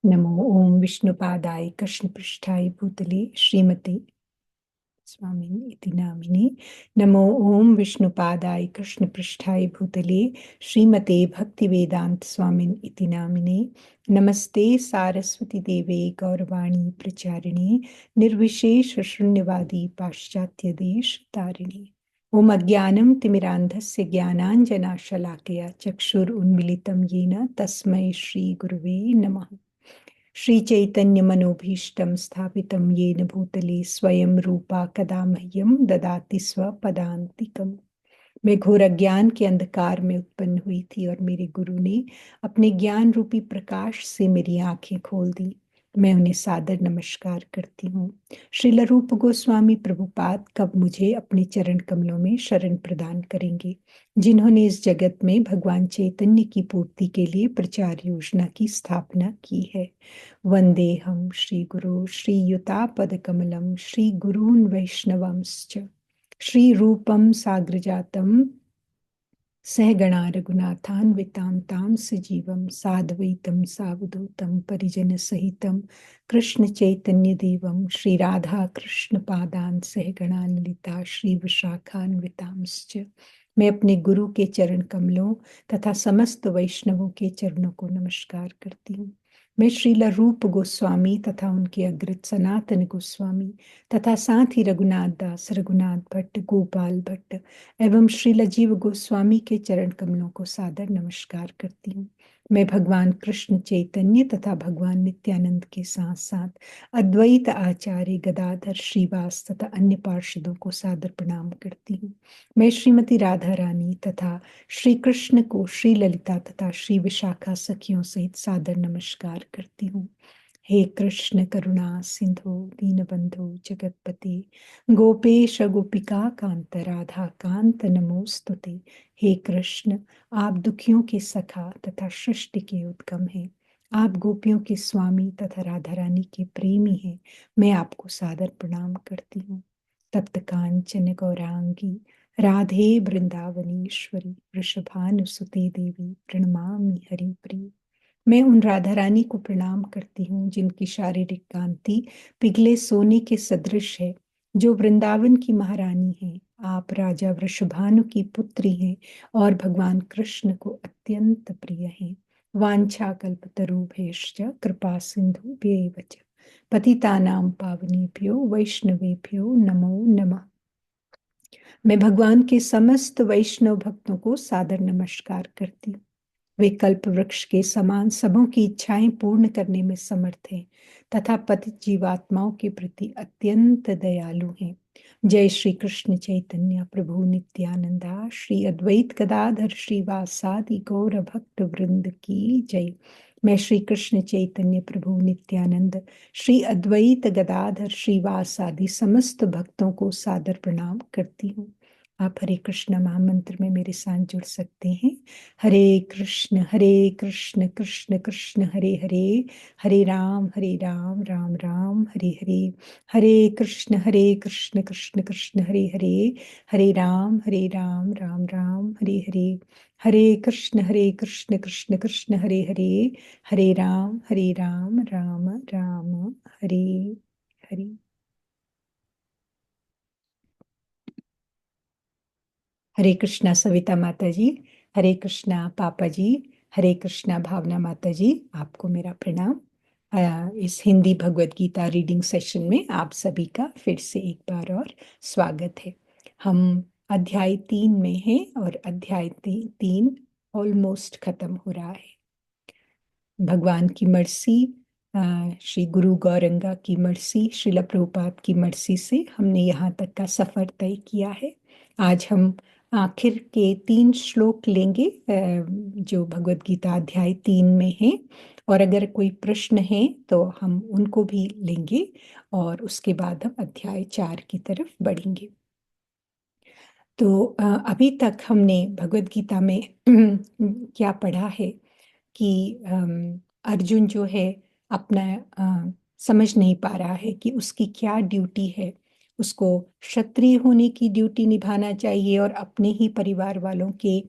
नमो ओम विष्णुपादाय कृष्णपृष्ठाय भूतले श्रीमते स्वामिनि इति नामिने। नमो ओम विष्णुपादाय कृष्णपृष्ठाय भूतले श्रीमते भक्तिवेदांत स्वामिनि इति नामिने। नमस्ते सारस्वती देवे गौरवाणी प्रचारिणे निर्विशेष शून्यवादी पाश्चात्य देश तारिणे। ओम अज्ञानं तिमिरान्धस्य ज्ञानाञ्जनाशलाकया चक्षुरुन्मिलितं येन तस्मै श्री गुरुवे नमः। श्री चैतन्य मनोभीष्टं स्थापितं येन भूतले स्वयं रूपा कदा मह्यं ददाति स्वपदान्तिकम्। मैं घोर अज्ञान के अंधकार में उत्पन्न हुई थी और मेरे गुरु ने अपने ज्ञान रूपी प्रकाश से मेरी आंखें खोल दी। मैं उन्हें सादर नमस्कार करती हूँ। श्रील रूप गोस्वामी प्रभुपाद कब मुझे अपने चरण कमलों में शरण प्रदान करेंगे, जिन्होंने इस जगत में भगवान चैतन्य की पूर्ति के लिए प्रचार योजना की स्थापना की है। वंदेहम श्री गुरु श्रीयुतापद कमलम श्री गुरून् वैष्णवंश्च श्री रूपम साग्रजातम सहगणा रघुनाथान्वितां तां सजीवं साद्वैतं सावधूतं परिजन सहितं कृष्ण चैतन्य देवं श्री राधा कृष्ण पादान सहगणा ललिता श्री विशाखान्वितांश्च। मैं अपने गुरु के चरण कमलों तथा समस्त वैष्णवों के चरणों को नमस्कार करती हूँ। मैं श्रील रूप गोस्वामी तथा उनके अग्रज सनातन गोस्वामी तथा साथ ही रघुनाथ दास, रघुनाथ भट्ट, गोपाल भट्ट एवं श्रील जीव गोस्वामी के चरण कमलों को सादर नमस्कार करती हूँ। मैं भगवान कृष्ण चैतन्य तथा भगवान नित्यानंद के साथ साथ अद्वैत आचार्य गदाधर श्रीवास तथा अन्य पार्षदों को सादर प्रणाम करती हूँ। मैं श्रीमती राधा रानी तथा श्री कृष्ण को श्री ललिता तथा श्री विशाखा सखियों सहित सादर नमस्कार करती हूँ। हे कृष्ण करुणा सिंधु दीनबंधु जगतपति गोपेश गोपिका कांत राधा कांत नमोस्तुते। हे कृष्ण, आप दुखियों के सखा तथा सृष्टि के उद्गम हैं। आप गोपियों के स्वामी तथा राधा रानी के प्रेमी हैं। मैं आपको सादर प्रणाम करती हूँ। तप्त कांचन गौरांगी राधे वृंदावनेश्वरी वृषभानुसुते देवी प्रणमामि हरिप्रिय। मैं उन राधा रानी को प्रणाम करती हूँ जिनकी शारीरिक कांति पिघले सोने के सदृश है, जो वृंदावन की महारानी है। आप राजा वृषभानु की पुत्री हैं और भगवान कृष्ण को अत्यंत प्रिय हैं। वांछा कल्पतरुभ्यश्च कृपा सिंधुभ्यैव च पतितानां पावनेभ्यो वैष्णवेभ्यो नमो नमः। मैं भगवान के समस्त वैष्णव भक्तों को सादर नमस्कार करती हूँ। वे कल्प वृक्ष के समान सबों की इच्छाएं पूर्ण करने में समर्थ हैं तथा पतित जीवात्माओं के प्रति अत्यंत दयालु हैं। जय श्री कृष्ण चैतन्य प्रभु नित्यानंदा श्री अद्वैत गदाधर श्रीवासादि गौर भक्त वृंद की जय। मैं श्री कृष्ण चैतन्य प्रभु नित्यानंद श्री अद्वैत गदाधर श्रीवासादि समस्त भक्तों को सादर प्रणाम करती हूँ। आप हरे कृष्ण महामंत्र में मेरे साथ जुड़ सकते हैं। हरे कृष्ण कृष्ण कृष्ण हरे हरे, हरे राम राम राम हरे हरे। हरे कृष्ण कृष्ण कृष्ण हरे हरे, हरे राम राम राम हरे हरे। हरे कृष्ण कृष्ण कृष्ण हरे हरे, हरे राम राम राम हरे हरे। हरे कृष्णा सविता माता जी, हरे कृष्णा पापा जी, हरे कृष्णा भावना माता जी, आपको मेरा प्रणाम। इस हिंदी भगवत गीता रीडिंग सेशन में आप सभी का फिर से एक बार और स्वागत है। हम अध्याय 3 में हैं और अध्याय 3 ऑलमोस्ट खत्म हो रहा है। भगवान की मर्सी, श्री गुरु गौरंगा की मर्सी, श्रील प्रभुपाद की मर्सी से हमने यहाँ तक का सफर तय किया है। आज हम आखिर के 3 श्लोक लेंगे जो भगवत गीता अध्याय 3 में हैं, और अगर कोई प्रश्न है तो हम उनको भी लेंगे और उसके बाद हम अध्याय 4 की तरफ बढ़ेंगे। तो अभी तक हमने भगवत गीता में क्या पढ़ा है कि अर्जुन जो है अपना समझ नहीं पा रहा है कि उसकी क्या ड्यूटी है। उसको क्षत्रिय होने की ड्यूटी निभाना चाहिए और अपने ही परिवार वालों के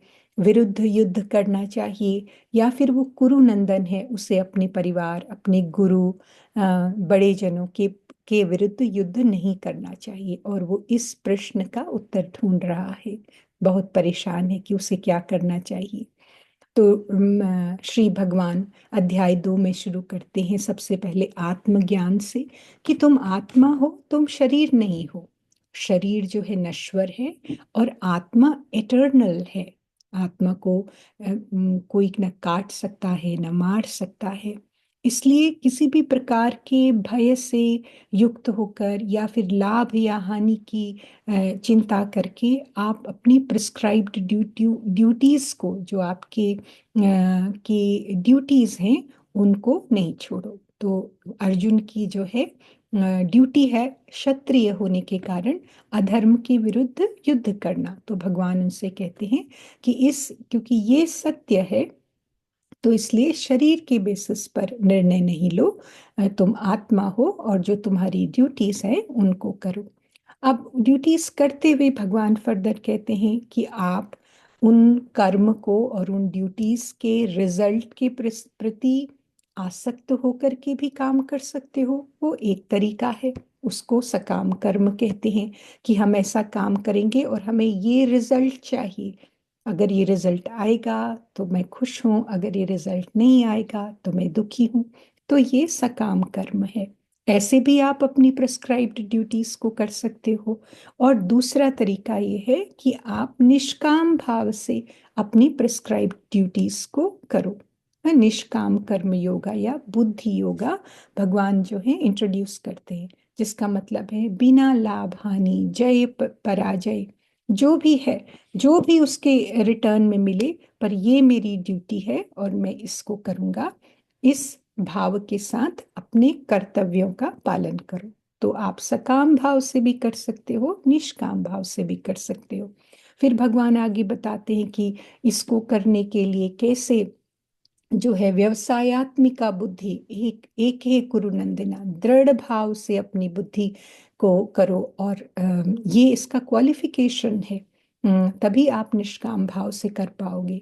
विरुद्ध युद्ध करना चाहिए, या फिर वो कुरुनंदन है उसे अपने परिवार, अपने गुरु, बड़े जनों के विरुद्ध युद्ध नहीं करना चाहिए। और वो इस प्रश्न का उत्तर ढूंढ रहा है, बहुत परेशान है कि उसे क्या करना चाहिए। तो श्री भगवान अध्याय 2 में शुरू करते हैं सबसे पहले आत्मज्ञान से, कि तुम आत्मा हो, तुम शरीर नहीं हो। शरीर जो है नश्वर है, और आत्मा इटर्नल है। आत्मा को कोई न काट सकता है, न मार सकता है। इसलिए किसी भी प्रकार के भय से युक्त होकर, या फिर लाभ या हानि की चिंता करके, आप अपनी प्रिस्क्राइब्ड ड्यूटीज को, जो आपके की ड्यूटीज हैं, उनको नहीं छोड़ो। तो अर्जुन की जो है ड्यूटी है क्षत्रिय होने के कारण अधर्म के विरुद्ध युद्ध करना। तो भगवान उनसे कहते हैं कि क्योंकि ये सत्य है, तो इसलिए शरीर के बेसिस पर निर्णय नहीं लो। तुम आत्मा हो, और जो तुम्हारी ड्यूटीज है उनको करो। अब ड्यूटीज करते हुए भगवान फर्दर कहते हैं कि आप उन कर्म को और उन ड्यूटीज के रिजल्ट के प्रति आसक्त होकर के भी काम कर सकते हो। वो एक तरीका है, उसको सकाम कर्म कहते हैं, कि हम ऐसा काम करेंगे और हमें ये रिजल्ट चाहिए। अगर ये रिजल्ट आएगा तो मैं खुश हूँ, अगर ये रिजल्ट नहीं आएगा तो मैं दुखी हूँ। तो ये सकाम कर्म है। ऐसे भी आप अपनी प्रिस्क्राइब्ड ड्यूटीज को कर सकते हो। और दूसरा तरीका ये है कि आप निष्काम भाव से अपनी प्रिस्क्राइब्ड ड्यूटीज को करो। निष्काम कर्म योगा या बुद्धि योगा भगवान जो है इंट्रोड्यूस करते हैं, जिसका मतलब है बिना लाभ हानि, जय पराजय, जो भी है, जो भी उसके रिटर्न में मिले, पर ये मेरी ड्यूटी है और मैं इसको करूंगा। इस भाव के साथ अपने कर्तव्यों का पालन करो। तो आप सकाम भाव से भी कर सकते हो, निष्काम भाव से भी कर सकते हो। फिर भगवान आगे बताते हैं कि इसको करने के लिए कैसे जो है व्यवसायत्मिका बुद्धि, एक एक है कुरुनंदना, दृढ़ भाव से अपनी बुद्धि को करो। और ये इसका क्वालिफिकेशन है। तभी आप निष्काम भाव से कर पाओगे।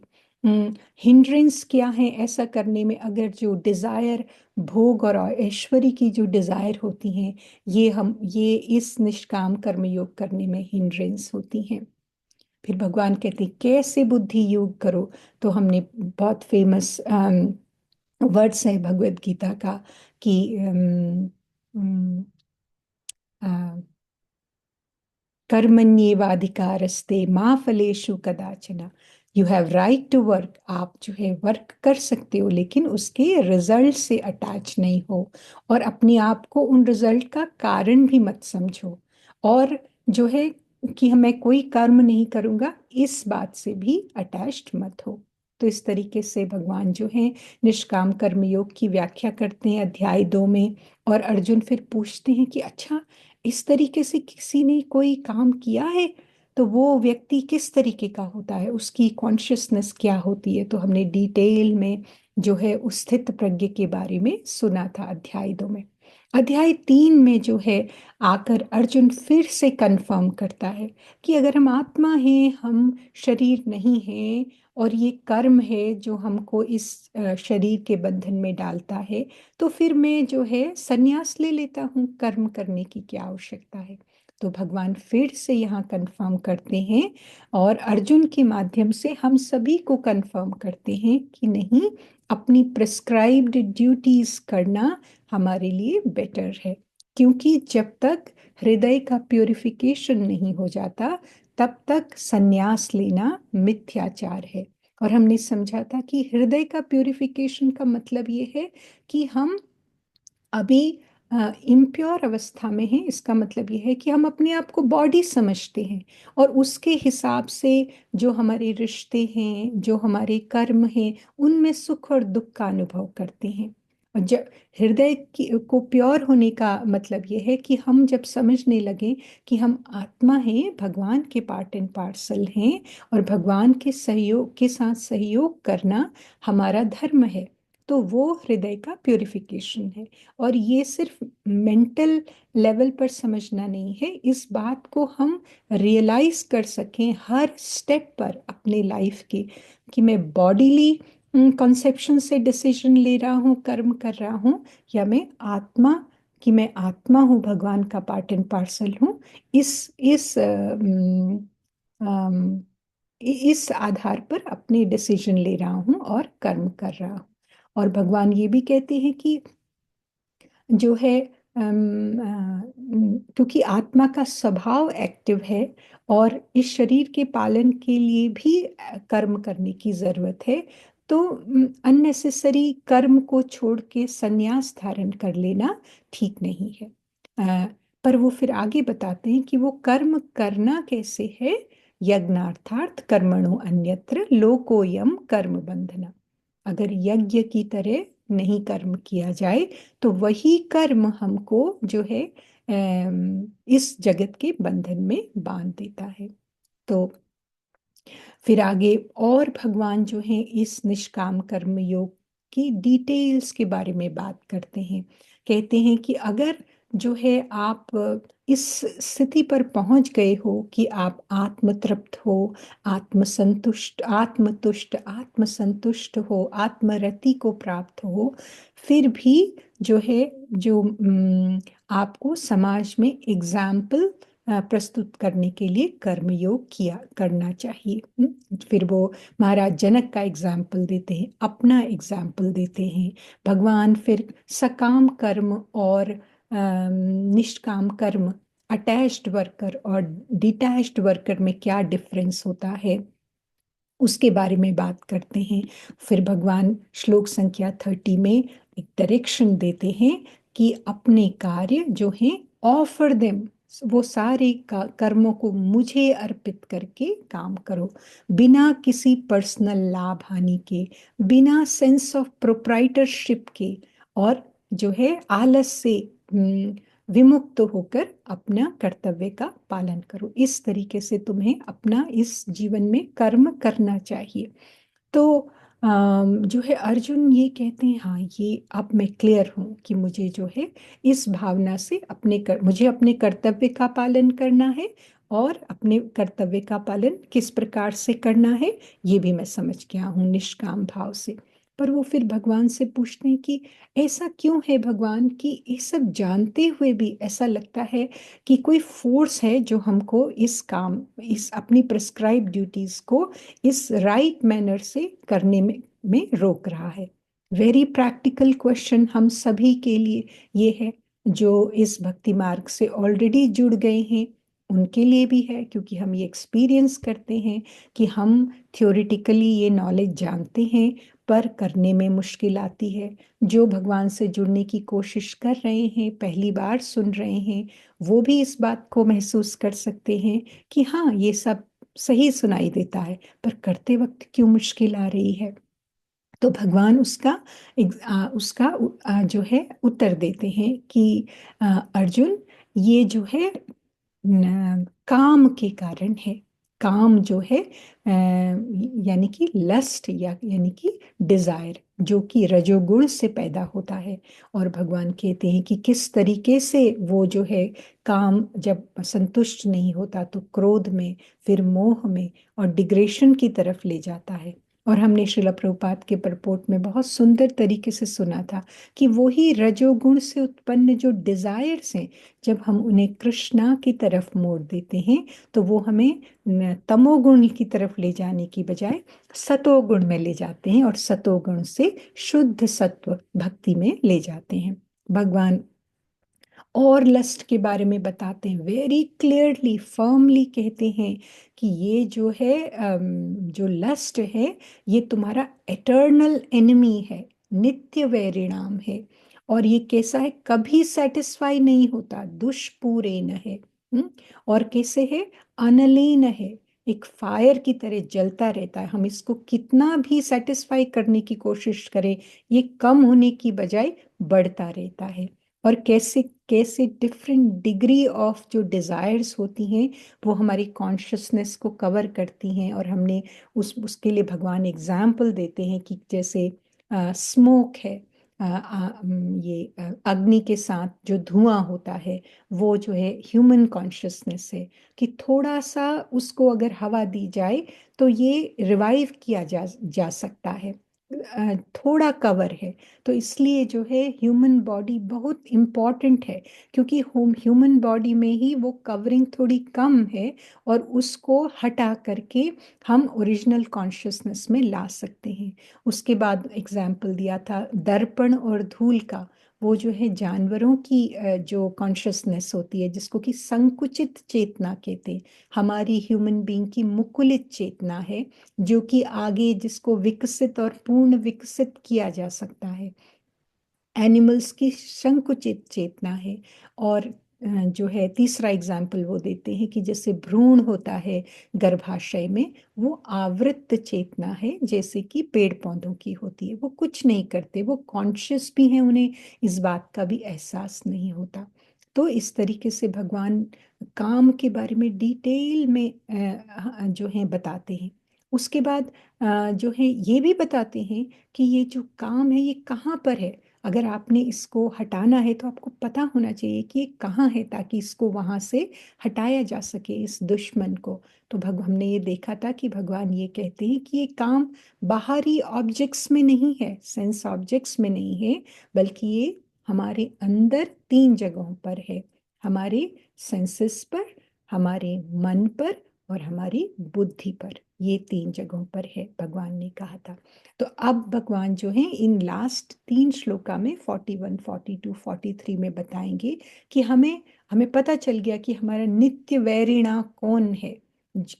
हिंड्रेंस क्या है ऐसा करने में? अगर जो डिजायर, भोग और ऐश्वर्य की जो डिजायर होती हैं, ये इस निष्काम कर्म योग करने में हिंड्रेंस होती हैं। फिर भगवान कहते हैं कैसे बुद्धि योग करो। तो हमने बहुत फेमस वर्ड्स है भगवत गीता का, कि कर्मण्येवाधिकारस्ते मा फलेषु कदाचन। You have right to work. आप जो है वर्क कर सकते हो, लेकिन उसके रिजल्ट से अटैच नहीं हो, और अपने आप को उन रिजल्ट का कारण भी मत समझो। और जो है कि मैं कोई कर्म नहीं करूंगा, इस बात से भी अटैच्ड मत हो। तो इस तरीके से भगवान जो है निष्काम कर्म योग की व्याख्या करते हैं अध्याय 2 में। और अर्जुन फिर पूछते हैं कि अच्छा, इस तरीके से किसी ने कोई काम किया है तो वो व्यक्ति किस तरीके का होता है, उसकी कॉन्शियसनेस क्या होती है? तो हमने डिटेल में जो है उस स्थित प्रज्ञ के बारे में सुना था अध्याय 2 में। अध्याय 3 में जो है आकर अर्जुन फिर से कंफर्म करता है कि अगर हम आत्मा हैं, हम शरीर नहीं हैं, और ये कर्म है जो हमको इस शरीर के बंधन में डालता है, तो फिर मैं जो है संन्यास ले लेता हूँ, कर्म करने की क्या आवश्यकता है? तो भगवान फिर से यहाँ कंफर्म करते हैं, और अर्जुन के माध्यम से हम सभी को कंफर्म करते हैं कि नहीं, अपनी प्रिस्क्राइब्ड ड्यूटीज करना हमारे लिए बेटर है। क्योंकि जब तक हृदय का प्योरिफिकेशन नहीं हो जाता, तब तक संन्यास लेना मिथ्याचार है। और हमने समझा था कि हृदय का प्योरिफिकेशन का मतलब ये है कि हम अभी इम्प्योर अवस्था में हैं। इसका मतलब ये है कि हम अपने आप को बॉडी समझते हैं, और उसके हिसाब से जो हमारे रिश्ते हैं, जो हमारे कर्म हैं, उनमें सुख और दुख का अनुभव करते हैं। और जब को प्योर होने का मतलब ये है कि हम जब समझने लगे कि हम आत्मा हैं, भगवान के पार्ट एंड पार्सल हैं, और भगवान के सहयोग के साथ सहयोग करना हमारा धर्म है। तो वो हृदय का प्यूरिफिकेशन है। और ये सिर्फ मेंटल लेवल पर समझना नहीं है, इस बात को हम रियलाइज कर सकें हर स्टेप पर अपने लाइफ के, कि मैं बॉडीली कॉन्सेप्शन से डिसीजन ले रहा हूँ, कर्म कर रहा हूँ, या मैं आत्मा, कि मैं आत्मा हूँ, भगवान का पार्ट एंड पार्सल हूँ। इस आधार पर अपने डिसीजन ले रहा हूँ और कर्म कर रहा हूँ। और भगवान ये भी कहते हैं कि जो है क्योंकि आत्मा का स्वभाव एक्टिव है, और इस शरीर के पालन के लिए भी कर्म करने की जरूरत है, तो अननेसेसरी कर्म को छोड़ के संन्यास धारण कर लेना ठीक नहीं है। पर वो फिर आगे बताते हैं कि वो कर्म करना कैसे है। यज्ञार्थार्थ कर्मणो अन्यत्र लोकोयम कर्म बंधना। अगर यज्ञ की तरह नहीं कर्म किया जाए तो वही कर्म हमको जो है इस जगत के बंधन में बांध देता है। तो फिर आगे और भगवान जो है इस निष्काम कर्म योग की डिटेल्स के बारे में बात करते हैं। कहते हैं कि अगर जो है आप इस स्थिति पर पहुंच गए हो कि आप आत्मतृप्त हो, आत्मतुष्ट आत्मसंतुष्ट हो, आत्मरति को प्राप्त हो, फिर भी जो है जो आपको समाज में एग्जाम्पल प्रस्तुत करने के लिए कर्मयोग किया करना चाहिए। फिर वो महाराज जनक का एग्जाम्पल देते हैं, अपना एग्जाम्पल देते हैं भगवान। फिर सकाम कर्म और निष्काम कर्म, अटैच्ड वर्कर और डिटैच्ड वर्कर में क्या डिफरेंस होता है, उसके बारे में बात करते हैं। फिर भगवान श्लोक संख्या 30 में एक डायरेक्शन देते हैं कि अपने कार्य जो हैं ऑफर देम, वो सारे कर्मों को मुझे अर्पित करके काम करो, बिना किसी पर्सनल लाभ हानि के, बिना सेंस ऑफ प्रोप्राइटरशिप के, और जो है आलस से विमुक्त होकर अपना कर्तव्य का पालन करो। इस तरीके से तुम्हें अपना इस जीवन में कर्म करना चाहिए। तो जो है अर्जुन ये कहते हैं, हाँ ये अब मैं क्लियर हूँ कि मुझे जो है इस भावना से मुझे अपने कर्तव्य का पालन करना है, और अपने कर्तव्य का पालन किस प्रकार से करना है ये भी मैं समझ गया हूँ निष्काम भाव से। पर वो फिर भगवान से पूछते हैं कि ऐसा क्यों है भगवान, कि ये सब जानते हुए भी ऐसा लगता है कि कोई फोर्स है जो हमको इस काम, इस अपनी प्रिस्क्राइब ड्यूटीज को इस राइट मैनर से करने में रोक रहा है। वेरी प्रैक्टिकल क्वेश्चन हम सभी के लिए ये है, जो इस भक्ति मार्ग से ऑलरेडी जुड़ गए हैं उनके लिए भी है, क्योंकि हम ये एक्सपीरियंस करते हैं कि हम थ्योरेटिकली ये नॉलेज जानते हैं पर करने में मुश्किल आती है। जो भगवान से जुड़ने की कोशिश कर रहे हैं, पहली बार सुन रहे हैं, वो भी इस बात को महसूस कर सकते हैं कि हाँ ये सब सही सुनाई देता है, पर करते वक्त क्यों मुश्किल आ रही है। तो भगवान उसका जो है उत्तर देते हैं कि अर्जुन, ये जो है काम के कारण है। काम जो है यानी कि लस्ट, या यानी कि डिजायर, जो कि रजोगुण से पैदा होता है। और भगवान कहते हैं कि किस तरीके से वो जो है काम जब संतुष्ट नहीं होता तो क्रोध में, फिर मोह में और डिग्रेशन की तरफ ले जाता है। और हमने श्रील प्रभुपाद के परपोर्ट में बहुत सुंदर तरीके से सुना था कि वही रजोगुण से उत्पन्न जो डिजायर्स हैं, जब हम उन्हें कृष्णा की तरफ मोड़ देते हैं तो वो हमें तमोगुण की तरफ ले जाने की बजाय सतोगुण में ले जाते हैं, और सतोगुण से शुद्ध सत्व भक्ति में ले जाते हैं। भगवान और लस्ट के बारे में बताते हैं, वेरी क्लियरली फर्मली कहते हैं कि ये जो है जो लस्ट है ये तुम्हारा एटर्नल एनिमी है, नित्य वैरिणाम है। और ये कैसा है, कभी सेटिस्फाई नहीं होता, दुष्पूरेण है। और कैसे है, अनलीन है, एक फायर की तरह जलता रहता है। हम इसको कितना भी सेटिस्फाई करने की कोशिश करें, ये कम होने की बजाय बढ़ता रहता है। और कैसे कैसे डिफरेंट डिग्री ऑफ जो डिजायर्स होती हैं वो हमारी कॉन्शियसनेस को कवर करती हैं। और हमने उसके लिए भगवान एग्जाम्पल देते हैं कि जैसे स्मोक है, ये अग्नि के साथ जो धुआं होता है, वो जो है ह्यूमन कॉन्शियसनेस है, कि थोड़ा सा उसको अगर हवा दी जाए तो ये रिवाइव किया जा सकता है। थोड़ा कवर है, तो इसलिए जो है ह्यूमन बॉडी बहुत इम्पॉर्टेंट है, क्योंकि ह्यूमन बॉडी में ही वो कवरिंग थोड़ी कम है, और उसको हटा करके हम ओरिजिनल कॉन्शियसनेस में ला सकते हैं। उसके बाद एग्जाम्पल दिया था दर्पण और धूल का। वो जो है जानवरों की जो कॉन्शियसनेस होती है, जिसको कि संकुचित चेतना कहते हैं, हमारी ह्यूमन बीइंग की मुकुलित चेतना है, जो कि आगे जिसको विकसित और पूर्ण विकसित किया जा सकता है। एनिमल्स की संकुचित चेतना है। और जो है तीसरा एग्जाम्पल वो देते हैं कि जैसे भ्रूण होता है गर्भाशय में, वो आवृत्त चेतना है, जैसे कि पेड़ पौधों की होती है। वो कुछ नहीं करते, वो कॉन्शियस भी हैं, उन्हें इस बात का भी एहसास नहीं होता। तो इस तरीके से भगवान काम के बारे में डिटेल में जो है बताते हैं। उसके बाद जो है ये भी बताते हैं कि ये जो काम है ये कहाँ पर है। अगर आपने इसको हटाना है तो आपको पता होना चाहिए कि ये कहाँ है, ताकि इसको वहां से हटाया जा सके, इस दुश्मन को। तो हमने ये देखा था कि भगवान ये कहते हैं कि ये काम बाहरी ऑब्जेक्ट्स में नहीं है, सेंस ऑब्जेक्ट्स में नहीं है, बल्कि ये हमारे अंदर तीन जगहों पर है। हमारे सेंसेस पर, हमारे मन पर, और हमारी बुद्धि पर। ये तीन जगहों पर है, भगवान ने कहा था। तो अब भगवान जो है इन लास्ट तीन श्लोका में 41, 42, 43 में बताएंगे कि हमें हमें पता चल गया कि हमारा नित्य वैरिणा कौन है।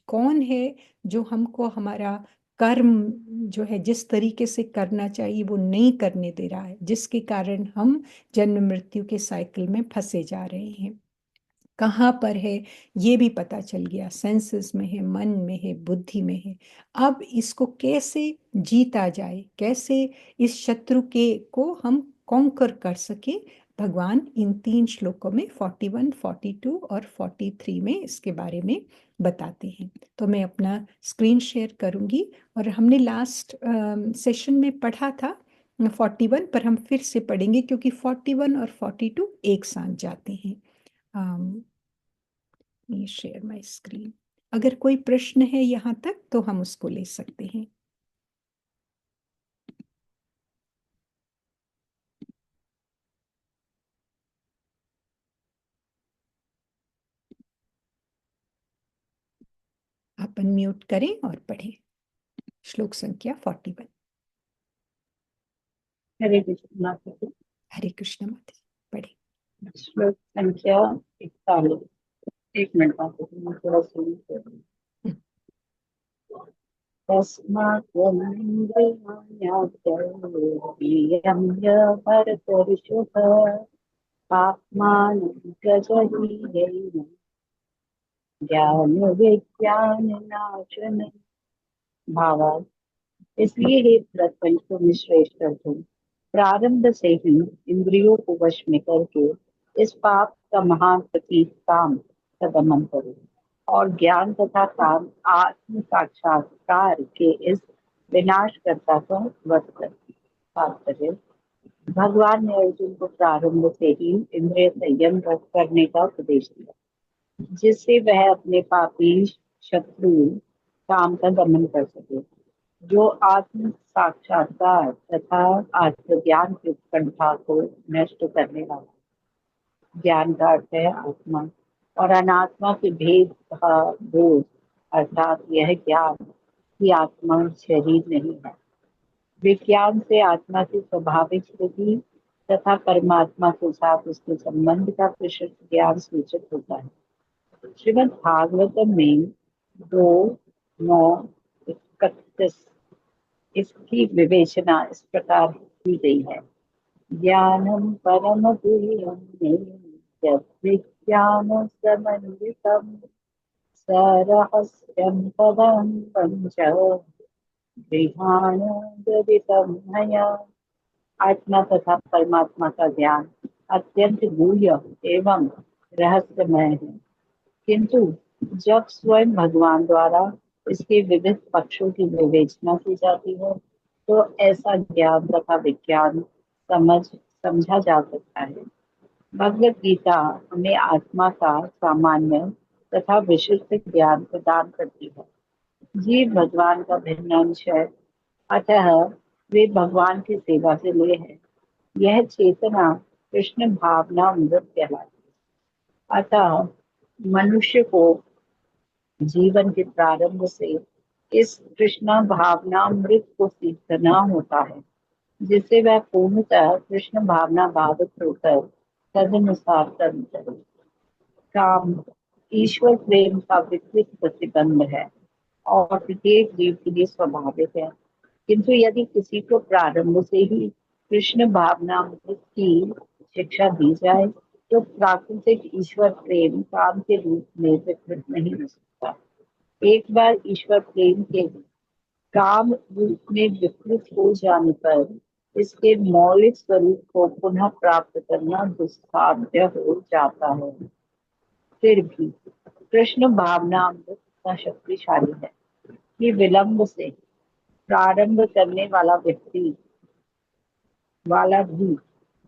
कौन है जो हमको हमारा कर्म जो है जिस तरीके से करना चाहिए वो नहीं करने दे रहा है, जिसके कारण हम जन्म मृत्यु के साइकिल में फंसे जा रहे हैं। कहाँ पर है ये भी पता चल गया, सेंसेस में है, मन में है, बुद्धि में है। अब इसको कैसे जीता जाए, कैसे इस शत्रु के को हम कॉन्कर कर सके, भगवान इन तीन श्लोकों में 41, 42 और 43 में इसके बारे में बताते हैं। तो मैं अपना स्क्रीन शेयर करूंगी। और हमने लास्ट सेशन में पढ़ा था 41, पर हम फिर से पढ़ेंगे क्योंकि 41 और 42 एक साथ जाते हैं। Share my screen. अगर कोई प्रश्न है यहाँ तक तो हम उसको ले सकते हैं। आप अनम्यूट करें और पढ़ें श्लोक संख्या 41। हरे कृष्ण माता जी। हरे कृष्ण माता जी, पढ़ें। श्लोक संख्या 41। एक मिनट माता जी, मैं थोड़ा सुन करूँ। तस्मात् त्वमिन्द्रियाण्याप्तयेयं यमरतरिषुः पाप्मानं त्यजहीयैनं ज्ञानविज्ञाननाशनम्। भावार्थ, इसलिए हे भरतवंश श्रेष्ठ अर्जुन, प्रारंभ से ही इंद्रियों को वश में करके इस पाप का महान प्रतीक काम का दमन करो, और ज्ञान तथा काम आत्म साक्षात्कार के इस विनाशकर्ता का वध कर। तात्पर्य, भगवान ने अर्जुन को प्रारंभ से ही इंद्रिय संयम करने का उपदेश दिया, जिससे वह अपने पापी शत्रु काम का दमन कर सके। जो आत्म साक्षात्कार तथा आत्मज्ञान की उत्कंठा को नष्ट करने वाला। ज्ञान का अर्थ है आत्मा, और अनात्मा के भेद का बोध, अर्थात यह ज्ञान कि आत्मा शरीर नहीं है। विज्ञान से आत्मा की स्वाभाविक स्थिति तथा परमात्मा के साथ उसके संबंध का प्रशस्त ज्ञान सूचित होता है। श्रीमद् भागवतम में 2:9-31 इसकी विवेचना इस प्रकार की गई है। ज्ञानम परम गुह्यं यत् विज्ञान समन्वितम् सरहस्यं पदं पंच गृहाण गदितं मया। आत्मा तथा परमात्मा का ज्ञान अत्यंत गुह्य एवं रहस्यमय है, किंतु जब स्वयं भगवान द्वारा इसके विविध पक्षों की विवेचना की जाती है तो ऐसा ज्ञान तथा विज्ञान समझा जा सकता है। भगवत गीता हमें आत्मा का सामान्य तथा विशिष्ट ज्ञान प्रदान करती है। जीव भगवान का भिन्न अंश है, अतः वे भगवान की सेवा से लिए हैं। यह चेतना कृष्ण भावना अमृत कहलाती है। अतः मनुष्य को जीवन के प्रारंभ से इस कृष्ण भावनामृत को सीखना होता है, जिससे वह पूर्णतः कृष्ण भावना भावित होकर तदनुसार कर्म करे। काम ईश्वर प्रेम का विकृत प्रतिबंध है और प्रत्येक जीव के लिए स्वाभाविक है, किंतु यदि किसी को प्रारंभ से ही कृष्ण भावनामृत की शिक्षा दी जाए तो प्राकृतिक ईश्वर प्रेम काम के रूप में विकृत नहीं हो सकता। एक बार ईश्वर प्रेम के काम रूप में विकृत हो जाने पर इसके मौलिक स्वरूप को पुनः प्राप्त करना दुस्साध्य हो जाता है। फिर भी कृष्ण भावनामृत इतना शक्तिशाली है कि विलंब से प्रारंभ करने वाला भी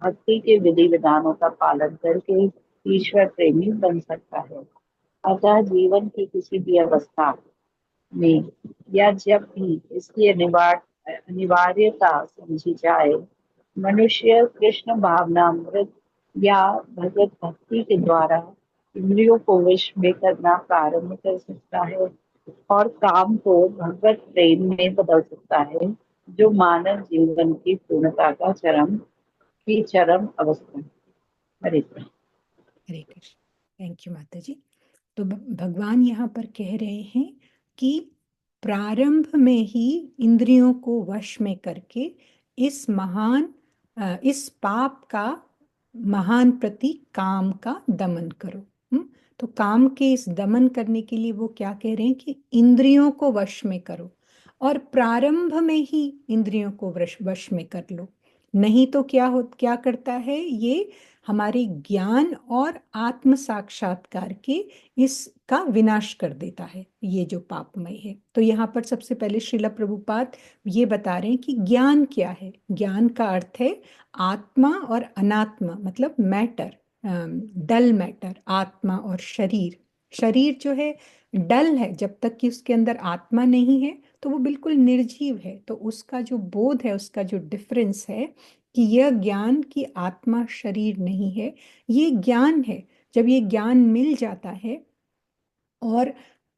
भक्ति के विधि विधानों का पालन करके ईश्वर प्रेमी बन सकता है। अतः जीवन की किसी भी अवस्था में या जब भी इसकी अनिवार्यता समझी जाए, मनुष्य कृष्ण भावनामृत या भगवत भक्ति के द्वारा इंद्रियों को वश में करना प्रारंभ कर सकता है और काम को भगवत प्रेम में बदल सकता है, जो मानव जीवन की पूर्णता का चरम अवस्था है। हरे कृष्ण। हरे कृष्ण। थैंक यू माता जी। तो भगवान यहाँ पर कह रहे हैं कि प्रारंभ में ही इंद्रियों को वश में करके इस पाप का महान प्रतीक काम का दमन करो। तो काम के इस दमन करने के लिए वो क्या कह रहे हैं कि इंद्रियों को वश में करो, और प्रारंभ में ही इंद्रियों को वश में कर लो। नहीं तो क्या करता है ये, हमारे ज्ञान और आत्म साक्षात्कार के इसका विनाश कर देता है, ये जो पापमय है। तो यहाँ पर सबसे पहले श्रीला प्रभुपाद ये बता रहे हैं कि ज्ञान क्या है। ज्ञान का अर्थ है आत्मा और अनात्मा, मतलब मैटर, डल मैटर, आत्मा और शरीर। शरीर जो है डल है, जब तक कि उसके अंदर आत्मा नहीं है तो वो बिल्कुल निर्जीव है। तो उसका जो बोध है, उसका जो डिफरेंस है कि यह ज्ञान की आत्मा शरीर नहीं है, ये ज्ञान है। जब ये ज्ञान मिल जाता है, और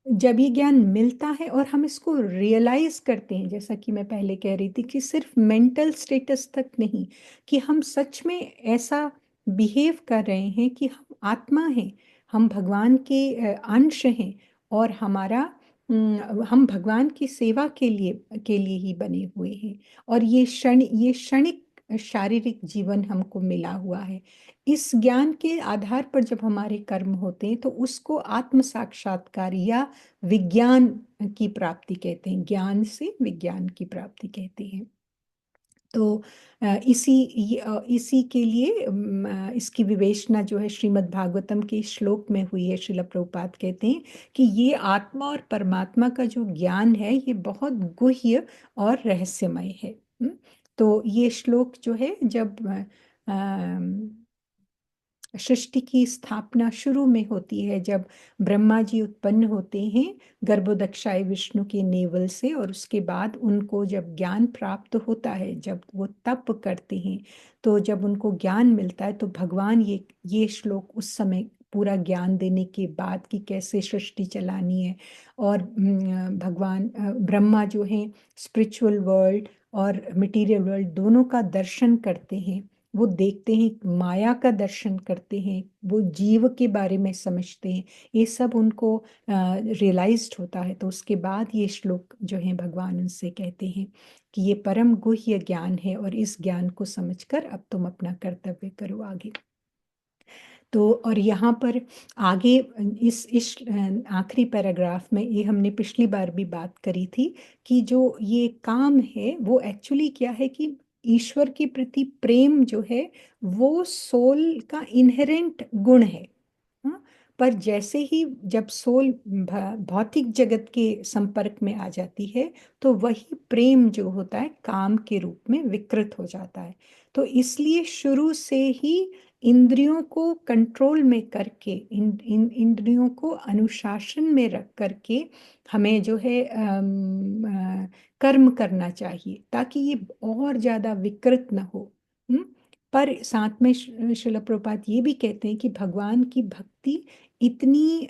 जब ये ज्ञान मिलता है और हम इसको रियलाइज करते हैं, जैसा कि मैं पहले कह रही थी कि सिर्फ मेंटल स्टेटस तक नहीं, कि हम सच में ऐसा बिहेव कर रहे हैं कि हम आत्मा हैं, हम भगवान के अंश हैं, और हम भगवान की सेवा के लिए ही बने हुए हैं, और ये क्षणिक शारीरिक जीवन हमको मिला हुआ है। इस ज्ञान के आधार पर जब हमारे कर्म होते हैं तो उसको आत्म साक्षात्कार या विज्ञान की प्राप्ति कहते हैं, ज्ञान से विज्ञान की प्राप्ति कहते हैं। तो इसी के लिए इसकी विवेचना जो है श्रीमद् भागवतम के श्लोक में हुई है। श्रील प्रभुपाद कहते हैं कि ये आत्मा और परमात्मा का जो ज्ञान है ये बहुत गुह्य और रहस्यमय है। तो ये श्लोक जो है, जब सृष्टि की स्थापना शुरू में होती है, जब ब्रह्मा जी उत्पन्न होते हैं गर्भोदक्षाय विष्णु के नेवल से, और उसके बाद उनको जब ज्ञान प्राप्त होता है, जब वो तप करते हैं, तो जब उनको ज्ञान मिलता है तो भगवान ये श्लोक उस समय पूरा ज्ञान देने के बाद कि कैसे सृष्टि चलानी है, और भगवान ब्रह्मा जो हैं स्पिरिचुअल वर्ल्ड और मटेरियल वर्ल्ड दोनों का दर्शन करते हैं। वो देखते हैं, माया का दर्शन करते हैं, वो जीव के बारे में समझते हैं, ये सब उनको रियलाइज्ड होता है। तो उसके बाद ये श्लोक जो है भगवान उनसे कहते हैं कि ये परम गुह्य ज्ञान है, और इस ज्ञान को समझकर अब तुम अपना कर्तव्य करो आगे। तो और यहाँ पर आगे इस आखिरी पैराग्राफ में, ये हमने पिछली बार भी बात करी थी कि जो ये काम है वो एक्चुअली क्या है कि ईश्वर के प्रति प्रेम जो है वो सोल का इनहेरेंट गुण है। हाँ, पर जैसे ही जब सोल भौतिक जगत के संपर्क में आ जाती है, तो वही प्रेम जो होता है काम के रूप में विकृत हो जाता है। तो इसलिए शुरू से ही इंद्रियों को कंट्रोल में करके, इंद्रियों को अनुशासन में रख करके हमें जो है कर्म करना चाहिए, ताकि ये और ज्यादा विकृत न हो। हम्म? पर साथ में श्रील प्रभुपाद ये भी कहते हैं कि भगवान की भक्ति इतनी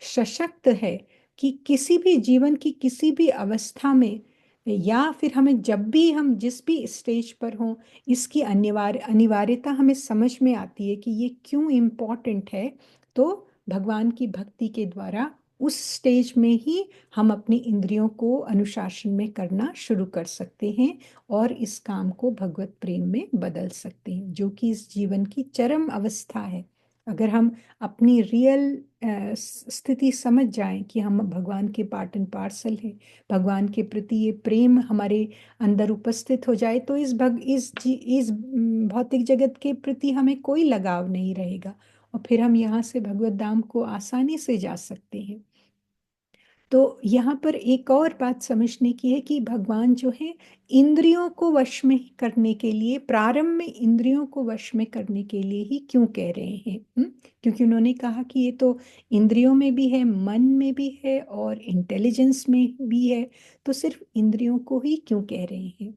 सशक्त है कि किसी भी जीवन की किसी भी अवस्था में, या फिर हमें जब भी हम जिस भी स्टेज पर हों, इसकी अनिवार्यता हमें समझ में आती है कि ये क्यों इम्पोर्टेंट है। तो भगवान की भक्ति के द्वारा उस स्टेज में ही हम अपनी इंद्रियों को अनुशासन में करना शुरू कर सकते हैं, और इस काम को भगवत प्रेम में बदल सकते हैं, जो कि इस जीवन की चरम अवस्था है। अगर हम अपनी रियल स्थिति समझ जाएं कि हम भगवान के पार्ट एंड पार्सल हैं, भगवान के प्रति ये प्रेम हमारे अंदर उपस्थित हो जाए, तो इस भौतिक जगत के प्रति हमें कोई लगाव नहीं रहेगा, और फिर हम यहाँ से भगवत धाम को आसानी से जा सकते हैं। तो यहाँ पर एक और बात समझने की है कि भगवान जो है इंद्रियों को वश में करने के लिए, प्रारंभ में इंद्रियों को वश में करने के लिए ही क्यों कह रहे हैं? क्योंकि उन्होंने कहा कि ये तो इंद्रियों में भी है, मन में भी है, और इंटेलिजेंस में भी है, तो सिर्फ इंद्रियों को ही क्यों कह रहे हैं?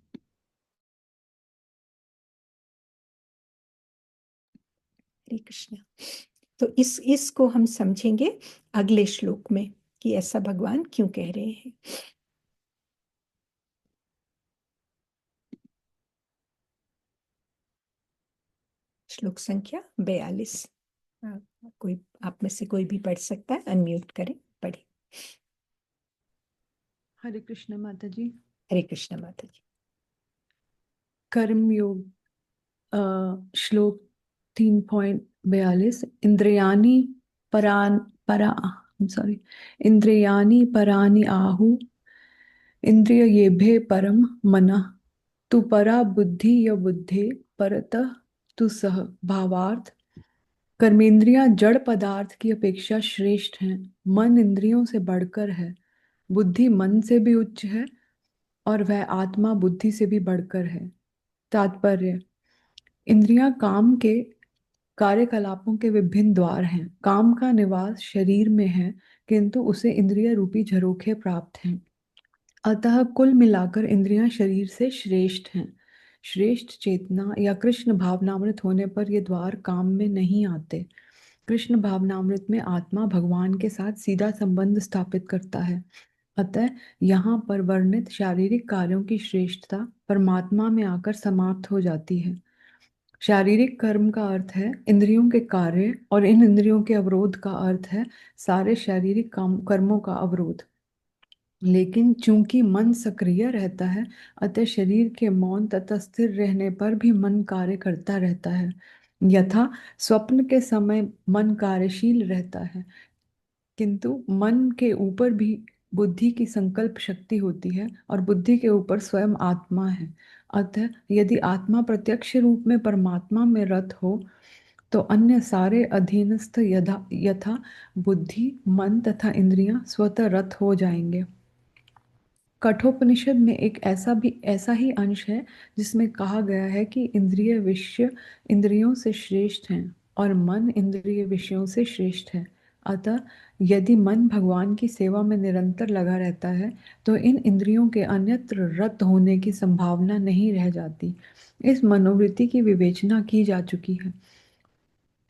हरे कृष्ण। तो इसको हम समझेंगे अगले श्लोक में कि ऐसा भगवान क्यों कह रहे हैं। श्लोक संख्या 42। कोई आप में से कोई भी पढ़ सकता है, अनम्यूट करें, पढ़े। हरे कृष्ण माता जी। हरे कृष्ण माता जी। कर्म योग श्लोक 3.42। इंद्रियाणि परान परा सॉरी इंद्रियाणि परानि आहु इंद्रिय येभे परम मनः तु परा बुद्धि य बुद्धे परतः तु सह। भावार्थ, कर्मेंद्रियां जड़ पदार्थ की अपेक्षा श्रेष्ठ हैं, मन इंद्रियों से बढ़कर है, बुद्धि मन से भी उच्च है, और वह आत्मा बुद्धि से भी बढ़कर है। तात्पर्य, इंद्रियां काम के कार्यकलापों के विभिन्न द्वार हैं। काम का निवास शरीर में है, किंतु उसे इंद्रिय रूपी झरोखे प्राप्त हैं। अतः कुल मिलाकर इंद्रियां शरीर से श्रेष्ठ हैं। श्रेष्ठ चेतना या कृष्ण भावनामृत होने पर ये द्वार काम में नहीं आते। कृष्ण भावनामृत में आत्मा भगवान के साथ सीधा संबंध स्थापित करता है। अतः यहाँ पर वर्णित शारीरिक कार्यों की श्रेष्ठता परमात्मा में आकर समाप्त हो जाती है। शारीरिक कर्म का अर्थ है इंद्रियों के कार्य, और इन इंद्रियों के अवरोध का अर्थ है सारे शारीरिक कर्मों का अवरोध। लेकिन चूंकि मन सक्रिय रहता है, अतः शरीर के मौन तथा स्थिर रहने पर भी मन कार्य करता रहता है। यथा स्वप्न के समय मन कार्यशील रहता है, किंतु मन के ऊपर भी बुद्धि की संकल्प शक्ति होती है, और बुद्धि के ऊपर स्वयं आत्मा है। अतः यदि आत्मा प्रत्यक्ष रूप में परमात्मा में रत हो, तो अन्य सारे अधीनस्थ यथा यथा बुद्धि, मन तथा इंद्रियां स्वतः रत हो जाएंगे। कठोपनिषद में एक ऐसा ही अंश है जिसमें कहा गया है कि इंद्रिय विषय इंद्रियों से श्रेष्ठ हैं, और मन इंद्रिय विषयों से श्रेष्ठ है। अतः यदि मन भगवान की सेवा में निरंतर लगा रहता है, तो इन इंद्रियों के अन्यत्र रत होने की संभावना नहीं रह जाती। इस मनोवृत्ति की विवेचना की जा चुकी है।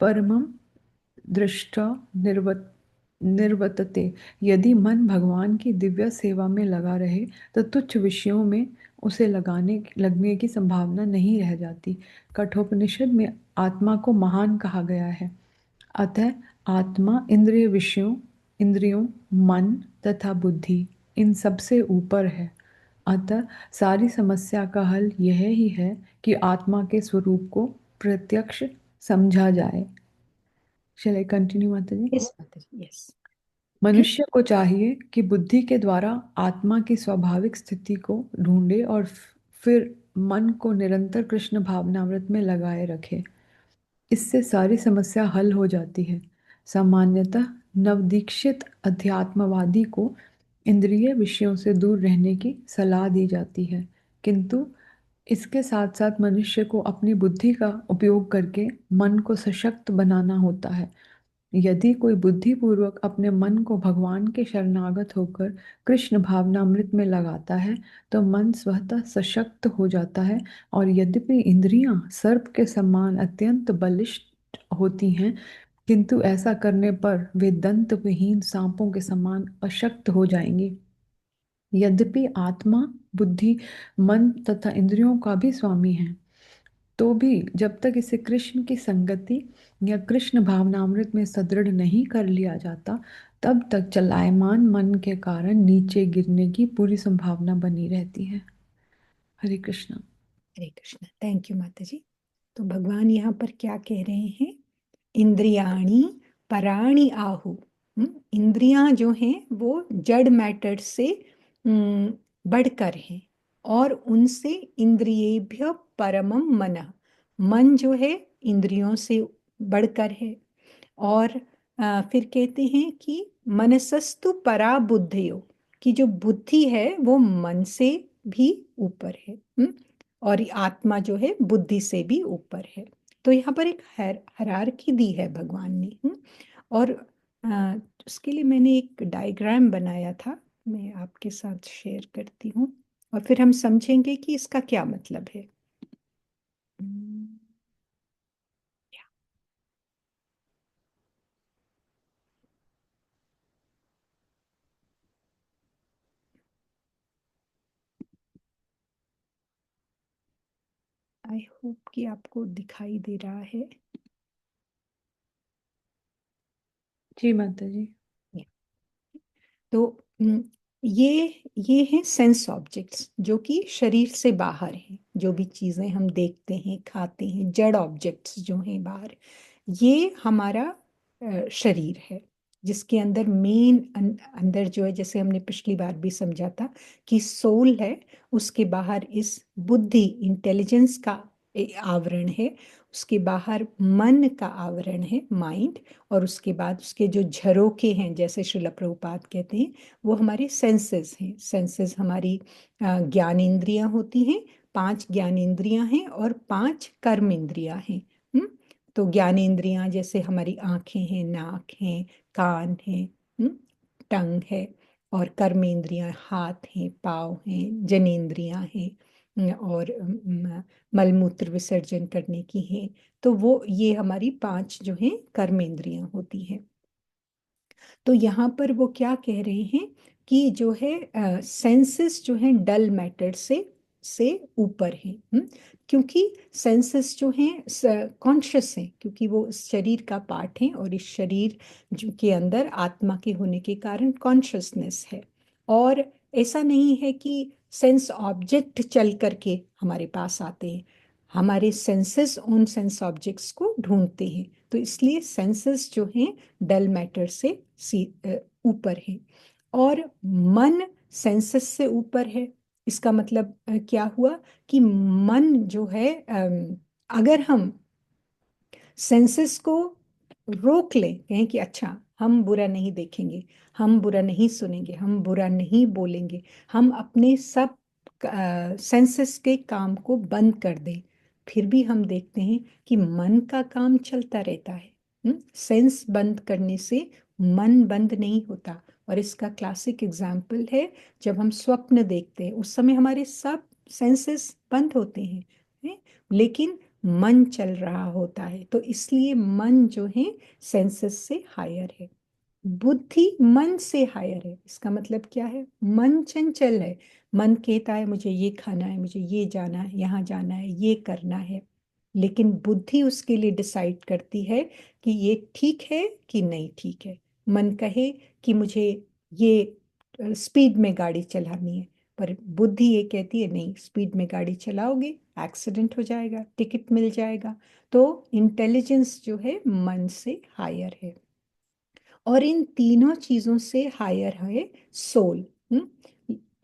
परमं दृष्टा निर्वर्तते। यदि मन भगवान की दिव्य सेवा में लगा रहे, तो तुच्छ विषयों में उसे लगने की संभावना नहीं रह जाती। कठोपनिषद में आत्मा को महान कहा गया है। अतः आत्मा इंद्रियों, मन तथा बुद्धि, इन सबसे ऊपर है। अतः सारी समस्या का हल यह ही है कि आत्मा के स्वरूप को प्रत्यक्ष समझा जाए। Shall I continue, माता जी? यस माता जी, यस। मनुष्य को चाहिए कि बुद्धि के द्वारा आत्मा की स्वाभाविक स्थिति को ढूंढे, और फिर मन को निरंतर कृष्ण भावनामृत में लगाए रखे। इससे सारी समस्या हल हो जाती है। सामान्यतः नवदीक्षित अध्यात्मवादी को इंद्रिय विषयों से दूर रहने की सलाह दी जाती है, किंतु इसके साथ साथ मनुष्य को अपनी बुद्धि का उपयोग करके मन को सशक्त बनाना होता है। यदि कोई बुद्धिपूर्वक अपने मन को भगवान के शरणागत होकर कृष्ण भावनामृत में लगाता है तो मन स्वतः सशक्त हो जाता है। और यद्यपि इंद्रियां सर्प के समान अत्यंत बलिष्ठ होती हैं, किंतु ऐसा करने पर वे दंत विहीन सांपों के समान अशक्त हो जाएंगी। यद्यपि आत्मा, बुद्धि, मन तथा इंद्रियों का भी स्वामी है, तो भी जब तक इसे कृष्ण की संगति या कृष्ण भावनामृत में सुदृढ़ नहीं कर लिया जाता, तब तक चलायमान मन के कारण नीचे गिरने की पूरी संभावना बनी रहती है। हरे कृष्ण। हरे कृष्ण। थैंक यू माता जी। तो भगवान यहाँ पर क्या कह रहे हैं? इंद्रियाणी पराणी आहु। इंद्रियां जो हैं वो जड़ मैटर से बढ़कर हैं, और उनसे इंद्रियेभ्य परमम मनः, मन जो है इंद्रियों से बढ़कर है। और फिर कहते हैं कि मनसस्तु परा बुद्धयो, कि जो बुद्धि है वो मन से भी ऊपर है। और ये आत्मा जो है बुद्धि से भी ऊपर है। तो यहाँ पर एक हायरार्की दी है भगवान ने। और उसके लिए मैंने एक डायग्राम बनाया था, मैं आपके साथ शेयर करती हूँ, और फिर हम समझेंगे कि इसका क्या मतलब है। आई होप कि आपको दिखाई दे रहा है। जी माता जी। तो ये हैं सेंस ऑब्जेक्ट्स जो कि शरीर से बाहर हैं। जो भी चीजें हम देखते हैं, खाते हैं, जड़ ऑब्जेक्ट्स जो हैं बाहर, ये हमारा शरीर है, जिसके अंदर मेन अंदर जो है, जैसे हमने पिछली बार भी समझा था कि सोल है, उसके बाहर इस बुद्धि, इंटेलिजेंस का आवरण है, उसके बाहर मन का आवरण है, माइंड, और उसके बाद उसके जो झरोके हैं, जैसे श्रील प्रभुपाद कहते हैं, वो हमारे सेंसेस हैं। सेंसेस हमारी ज्ञानेंद्रियां होती हैं। 5 ज्ञानेंद्रियां हैं और 5 कर्म इंद्रियां हैं। तो ज्ञानेंद्रियां जैसे हमारी आंखें हैं, नाक हैं, कान हैं, टंग है। और कर्मेंद्रियां हाथ हैं, पाँव हैं, जनेंद्रियां हैं, और मलमूत्र विसर्जन करने की हैं। तो वो ये हमारी 5 जो हैं कर्मेंद्रियां होती हैं। तो यहाँ पर वो क्या कह रहे हैं कि जो है सेंसेस जो हैं डल मैटर से ऊपर हैं। क्योंकि सेंसेस जो हैं कॉन्शियस हैं, क्योंकि वो इस शरीर का पार्ट हैं, और इस शरीर जो के अंदर आत्मा के होने के कारण कॉन्शियसनेस है। और ऐसा नहीं है कि सेंस ऑब्जेक्ट चल करके हमारे पास आते हैं, हमारे सेंसेस उन सेंस ऑब्जेक्ट्स को ढूंढते हैं। तो इसलिए सेंसेस जो हैं डल मैटर से ऊपर है, और मन सेंसस से ऊपर है। इसका मतलब क्या हुआ कि मन जो है, अगर हम सेंसेस को रोक लें, कहें कि अच्छा हम बुरा नहीं देखेंगे, हम बुरा नहीं सुनेंगे, हम बुरा नहीं बोलेंगे, हम अपने सब सेंसेस के काम को बंद कर दें, फिर भी हम देखते हैं कि मन का काम चलता रहता है। सेंस बंद करने से मन बंद नहीं होता। और इसका क्लासिक एग्जाम्पल है, जब हम स्वप्न देखते हैं उस समय हमारे सब सेंसेस बंद होते हैं, लेकिन मन चल रहा होता है। तो इसलिए मन जो है सेंसेस से हायर है, बुद्धि मन से हायर है। इसका मतलब क्या है? मन चंचल है, मन कहता है मुझे ये खाना है, मुझे ये जाना है, यहाँ जाना है, ये करना है, लेकिन बुद्धि उसके लिए डिसाइड करती है कि ये ठीक है कि नहीं ठीक है। मन कहे कि मुझे ये स्पीड में गाड़ी चलानी है, पर बुद्धि ये कहती है नहीं, स्पीड में गाड़ी चलाओगे एक्सीडेंट हो जाएगा, टिकट मिल जाएगा। तो इंटेलिजेंस जो है मन से हायर है, और इन तीनों चीजों से हायर है सोल।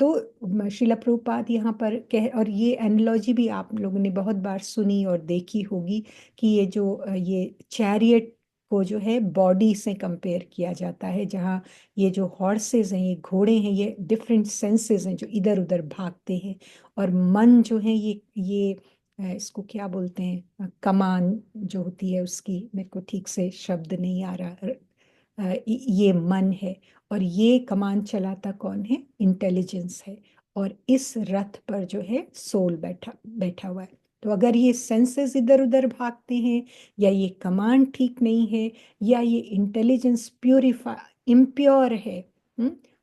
तो शिला प्रभुपाद यहाँ पर कह, और ये एनालॉजी भी आप लोगों ने बहुत बार सुनी और देखी होगी, कि ये जो ये चैरियट को जो है बॉडी से कंपेयर किया जाता है, जहाँ ये जो हॉर्सेस हैं, ये घोड़े हैं, ये डिफरेंट सेंसेस हैं जो इधर उधर भागते हैं। और मन जो है ये इसको क्या बोलते हैं, कमान जो होती है उसकी, मेरे को ठीक से शब्द नहीं आ रहा, ये मन है। और ये कमान चलाता कौन है? इंटेलिजेंस है। और इस रथ पर जो है सोल बैठा बैठा हुआ है। तो अगर ये सेंसेस इधर उधर भागते हैं, या ये कमांड ठीक नहीं है, या ये इंटेलिजेंस प्योरीफाई इम्प्योर है,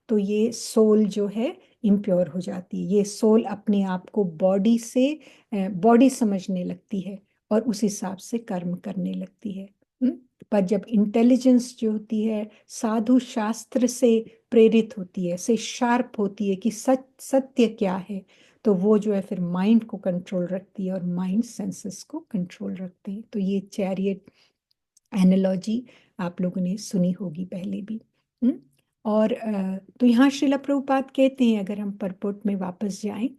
तो ये सोल जो है इम्प्योर हो जाती है। ये सोल अपने आप को बॉडी से बॉडी समझने लगती है और उस हिसाब से कर्म करने लगती है। पर जब इंटेलिजेंस जो होती है साधु शास्त्र से प्रेरित होती है, से शार्प होती है कि सत्य क्या है, तो वो जो है फिर माइंड को कंट्रोल रखती है और माइंड सेंसेस को कंट्रोल रखते हैं। तो ये चैरियट एनालॉजी आप लोगों ने सुनी होगी पहले भी। और तो यहाँ श्रीला प्रभुपाद कहते हैं, अगर हम परपोट में वापस जाएं,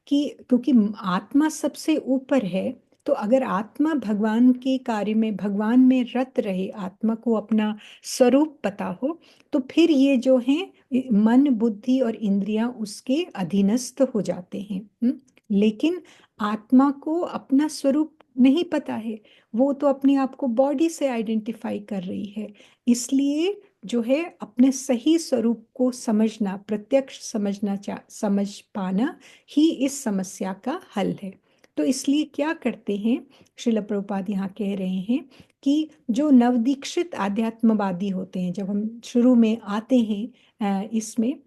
कि क्योंकि आत्मा सबसे ऊपर है, तो अगर आत्मा भगवान के कार्य में, भगवान में रत रहे, आत्मा को अपना स्वरूप पता हो, तो फिर ये जो है मन बुद्धि और इंद्रियां उसके अधीनस्थ हो जाते हैं। लेकिन आत्मा को अपना स्वरूप नहीं पता है, वो तो अपने आप को बॉडी से आइडेंटिफाई कर रही है। इसलिए जो है अपने सही स्वरूप को समझना, प्रत्यक्ष समझ पाना ही इस समस्या का हल है। तो इसलिए क्या करते हैं, श्रील प्रभुपाद यहाँ कह रहे हैं कि जो नवदीक्षित आध्यात्मवादी होते हैं, जब हम शुरू में आते हैं इसमें,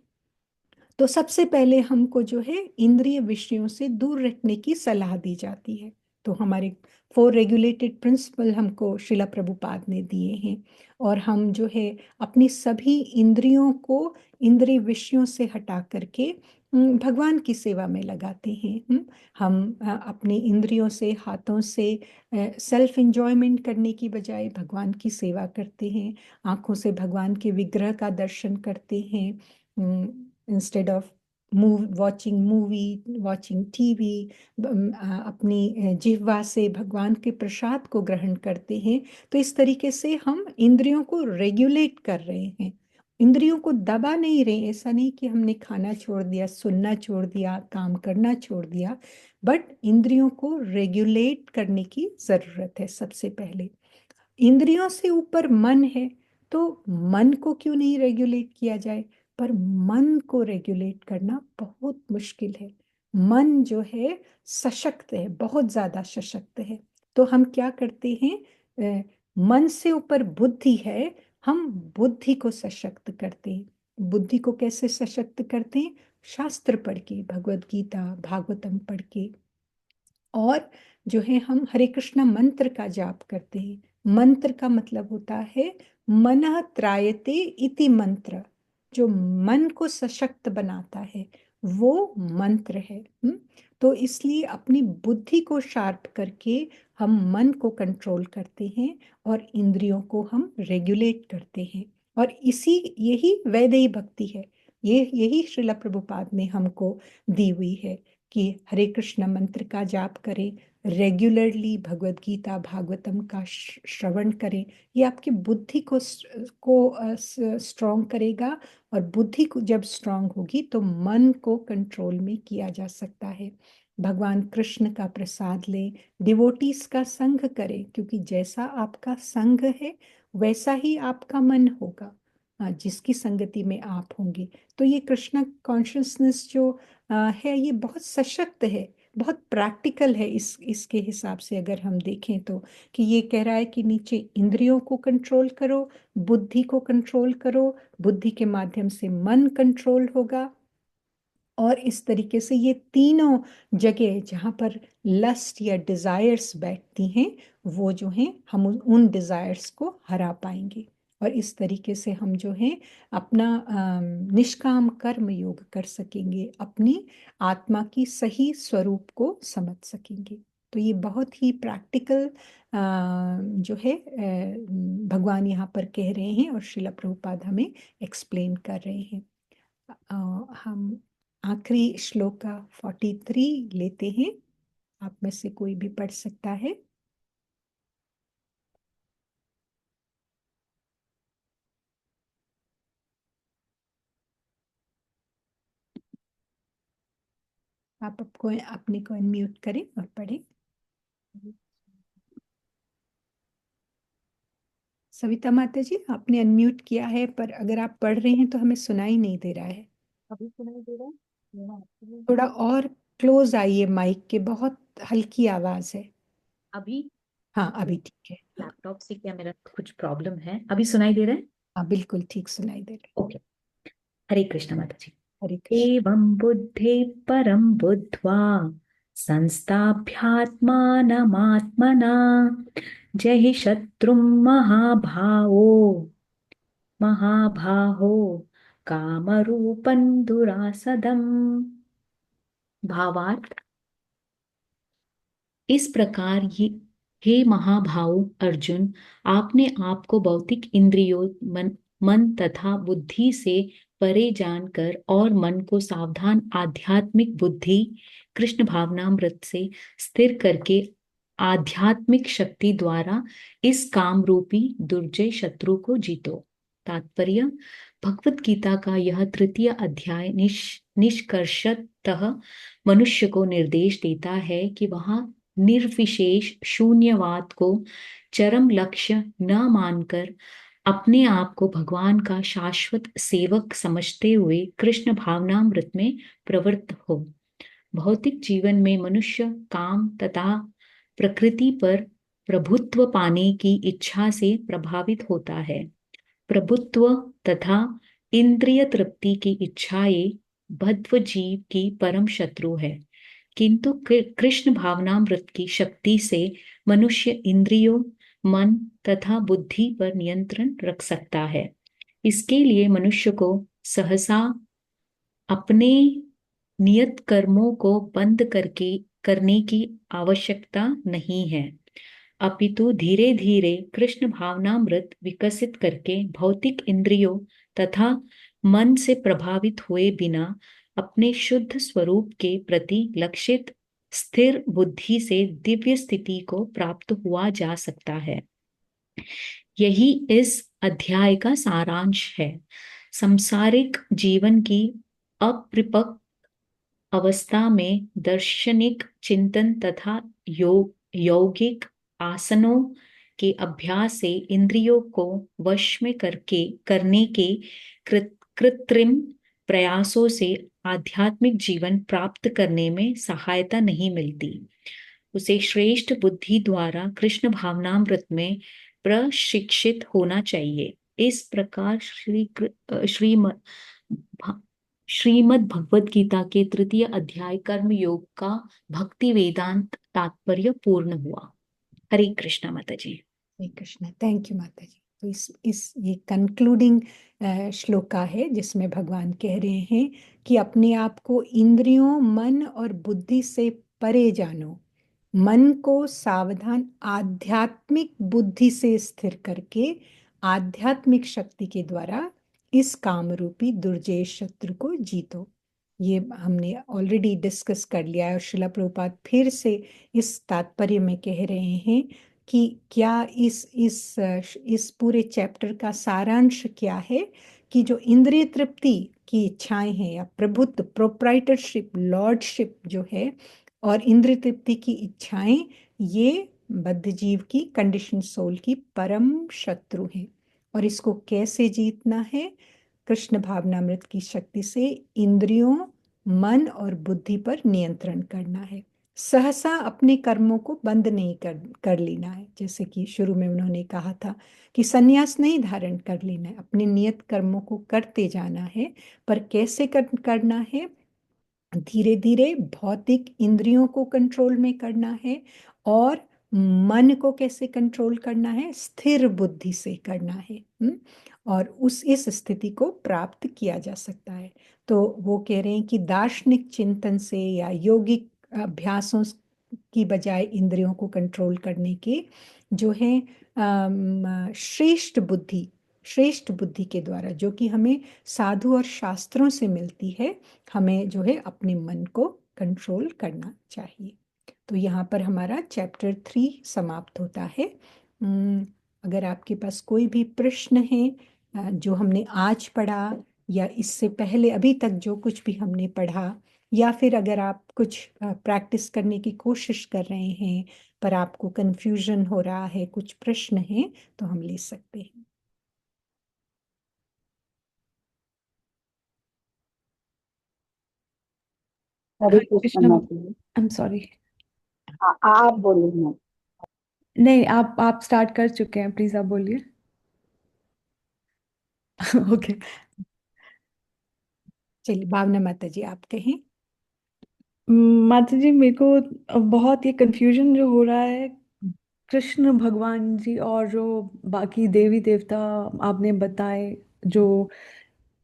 तो सबसे पहले हमको जो है इंद्रिय विषयों से दूर रखने की सलाह दी जाती है। तो हमारे 4 रेगुलेटेड प्रिंसिपल हमको शिला प्रभुपाद ने दिए हैं, और हम जो है अपनी सभी इंद्रियों को इंद्रिय विषयों से हटा करके भगवान की सेवा में लगाते हैं। हम अपनी इंद्रियों से, हाथों से सेल्फ एंजॉयमेंट करने की बजाय भगवान की सेवा करते हैं। आंखों से भगवान के विग्रह का दर्शन करते हैं, instead of watching movie, watching TV. अपनी जिह्वा से भगवान के प्रसाद को ग्रहण करते हैं। तो इस तरीके से हम इंद्रियों को रेगुलेट कर रहे हैं, इंद्रियों को दबा नहीं रहे। ऐसा नहीं कि हमने खाना छोड़ दिया, सुनना छोड़ दिया, काम करना छोड़ दिया, बट इंद्रियों को रेगुलेट करने की जरूरत है सबसे पहले। इंद्रियों से ऊपर मन है, तो मन को क्यों नहीं रेगुलेट किया जाए? पर मन को रेगुलेट करना बहुत मुश्किल है। मन जो है सशक्त है, बहुत ज्यादा सशक्त है। तो हम क्या करते हैं, मन से ऊपर बुद्धि है, हम बुद्धि को सशक्त करते हैं। बुद्धि को कैसे सशक्त करते हैं? शास्त्र पढ़ के, भगवत गीता भागवतम पढ़ के। और जो है हम हरे कृष्णा मंत्र का जाप करते हैं। मंत्र का मतलब होता है मनः त्रायते इति मंत्र, जो मन को सशक्त बनाता है वो मंत्र है। तो इसलिए अपनी बुद्धि को शार्प करके हम मन को कंट्रोल करते हैं और इंद्रियों को हम रेगुलेट करते हैं। और इसी यही वैदेही भक्ति है, ये यही श्रीला प्रभुपाद ने हमको दी हुई है कि हरे कृष्ण मंत्र का जाप करें, रेगुलरली भगवत गीता भागवतम का श्रवण करें। ये आपकी बुद्धि को स्ट्रॉन्ग करेगा, और बुद्धि को जब स्ट्रॉन्ग होगी तो मन को कंट्रोल में किया जा सकता है। भगवान कृष्ण का प्रसाद लें, डिवोटीज का संग करें, क्योंकि जैसा आपका संग है वैसा ही आपका मन होगा। जिसकी संगति में आप होंगे। तो ये कृष्णा कॉन्शियसनेस जो है, ये बहुत सशक्त है, बहुत प्रैक्टिकल है। इसके हिसाब से अगर हम देखें तो, कि ये कह रहा है कि नीचे इंद्रियों को कंट्रोल करो, बुद्धि को कंट्रोल करो, बुद्धि के माध्यम से मन कंट्रोल होगा। और इस तरीके से ये तीनों जगह जहाँ पर लस्ट या डिजायर्स बैठती हैं, वो जो हैं हम उन डिजायर्स को हरा पाएंगे। और इस तरीके से हम जो है अपना निष्काम कर्म योग कर सकेंगे, अपनी आत्मा की सही स्वरूप को समझ सकेंगे। तो ये बहुत ही प्रैक्टिकल जो है भगवान यहाँ पर कह रहे हैं, और श्रीला प्रभुपाद हमें एक्सप्लेन कर रहे हैं। हम आखिरी श्लोका 43 लेते हैं, आप में से कोई भी पढ़ सकता है। आप आपको अपने को अनम्यूट करें और पढ़ें। सविता माता जी, आपने अनम्यूट किया है, पर अगर आप पढ़ रहे हैं तो हमें सुनाई नहीं दे रहा है। अभी सुनाई दे रहा है? थोड़ा और क्लोज आइए माइक के, बहुत हल्की आवाज है। अभी हाँ, अभी ठीक है। हाँ, लैपटॉप से क्या मेरा कुछ प्रॉब्लम है? अभी सुनाई दे रहा है? हाँ, बिल्कुल ठीक सुनाई दे रहा ओके। हरे कृष्ण माता जी। है। हरे कृष्ण। एवं बुद्धे परम बुद्ध्वा संस्थाभ्यात्मानमात्मना जहि शत्रुं महाभाहो कामरूपं दुरासदम्। भावार्थ, इस प्रकार ये हे महाभाव अर्जुन, आपने आप को भौतिक इंद्रियों मन तथा बुद्धि से परे जानकर और मन को सावधान आध्यात्मिक बुद्धि कृष्ण भावनामृत से स्थिर करके आध्यात्मिक शक्ति द्वारा इस काम रूपी दुर्जय शत्रु को जीतो। तात्पर्य, भगवत गीता का यह तृतीय अध्याय निष्कर्षतः मनुष्य को निर्देश देता है कि वह निर्विशेष शून्यवाद को चरम लक्ष्य न मानकर अपने आप को भगवान का शाश्वत सेवक समझते हुए कृष्ण भावनामृत में प्रवृत्त हो। भौतिक जीवन में मनुष्य काम तथा प्रकृति पर प्रभुत्व पाने की इच्छा से प्रभावित होता है। प्रभुत्व तथा इंद्रिय तृप्ति की इच्छाएं बद्ध जीव की परम शत्रु है, किंतु कृष्ण भावनामृत की शक्ति से मनुष्य इंद्रियों, मन तथा बुद्धि पर नियंत्रण रख सकता है। इसके लिए मनुष्य को सहसा अपने नियत कर्मों को बंद करने की आवश्यकता नहीं है, अपितु धीरे धीरे कृष्ण भावनामृत विकसित करके भौतिक इंद्रियों तथा मन से प्रभावित हुए बिना अपने शुद्ध स्वरूप के प्रति लक्षित स्थिर बुद्धि से दिव्य स्थिति को प्राप्त हुआ जा सकता है। यही इस अध्याय का सारांश है। सांसारिक जीवन की अपरिपक्व अवस्था में दार्शनिक चिंतन तथा यौगिक आसनों के अभ्यास से इंद्रियों को वश में करने के कृत्रिम प्रयासों से आध्यात्मिक जीवन प्राप्त करने में सहायता नहीं मिलती। उसे श्रेष्ठ बुद्धि द्वारा कृष्ण भावनामृत में प्रशिक्षित होना चाहिए। इस प्रकार श्रीमद् भगवद गीता के तृतीय अध्याय कर्म योग का भक्ति वेदांत तात्पर्य पूर्ण हुआ। हरे कृष्णा माता जी। हरे कृष्ण। थैंक यू माता जी। तो इस ये कंक्लूडिंग श्लोका है, जिसमें भगवान कह रहे हैं कि अपने आप को इंद्रियों, मन और बुद्धि से परे जानो। मन को सावधान आध्यात्मिक बुद्धि से स्थिर करके आध्यात्मिक शक्ति के द्वारा इस काम रूपी दुर्जय शत्रु को जीतो। ये हमने ऑलरेडी डिस्कस कर लिया है, और श्रीला प्रभुपाद फिर से इस तात्पर्य में कह रहे हैं कि क्या इस पूरे चैप्टर का सारांश क्या है, कि जो इंद्रिय तृप्ति की इच्छाएं हैं, या प्रभुत्व, प्रोप्राइटरशिप, लॉर्डशिप जो है, और इंद्रिय तृप्ति की इच्छाएं, ये बद्ध जीव की, कंडीशन सोल की परम शत्रु हैं। और इसको कैसे जीतना है? कृष्ण भावनामृत की शक्ति से इंद्रियों, मन और बुद्धि पर नियंत्रण करना है। सहसा अपने कर्मों को बंद नहीं कर लेना है, जैसे कि शुरू में उन्होंने कहा था कि सन्यास नहीं धारण कर लेना है, अपने नियत कर्मों को करते जाना है। पर कैसे करना है? धीरे धीरे भौतिक इंद्रियों को कंट्रोल में करना है, और मन को कैसे कंट्रोल करना है? स्थिर बुद्धि से करना है। और इस स्थिति को प्राप्त किया जा सकता है। तो वो कह रहे हैं कि दार्शनिक चिंतन से या यौगिक अभ्यासों की बजाय इंद्रियों को कंट्रोल करने के जो है श्रेष्ठ बुद्धि के द्वारा, जो कि हमें साधु और शास्त्रों से मिलती है, हमें जो है अपने मन को कंट्रोल करना चाहिए। तो यहाँ पर हमारा चैप्टर 3 समाप्त होता है। अगर आपके पास कोई भी प्रश्न है जो हमने आज पढ़ा, या इससे पहले अभी तक जो कुछ भी हमने पढ़ा, या फिर अगर आप कुछ प्रैक्टिस करने की कोशिश कर रहे हैं पर आपको कंफ्यूजन हो रहा है, कुछ प्रश्न हैं, तो हम ले सकते हैं। हरे हरे कृष्ण कृष्ण। माता जी। I am sorry. हाँ, आप बोलिए। नहीं, आप स्टार्ट कर चुके हैं, प्लीज आप बोलिए। ओके। चलिए भावना माता जी आप कहें। माता जी, मेरे को बहुत ये कंफ्यूजन जो हो रहा है कृष्ण भगवान जी और जो बाकी देवी देवता आपने बताए जो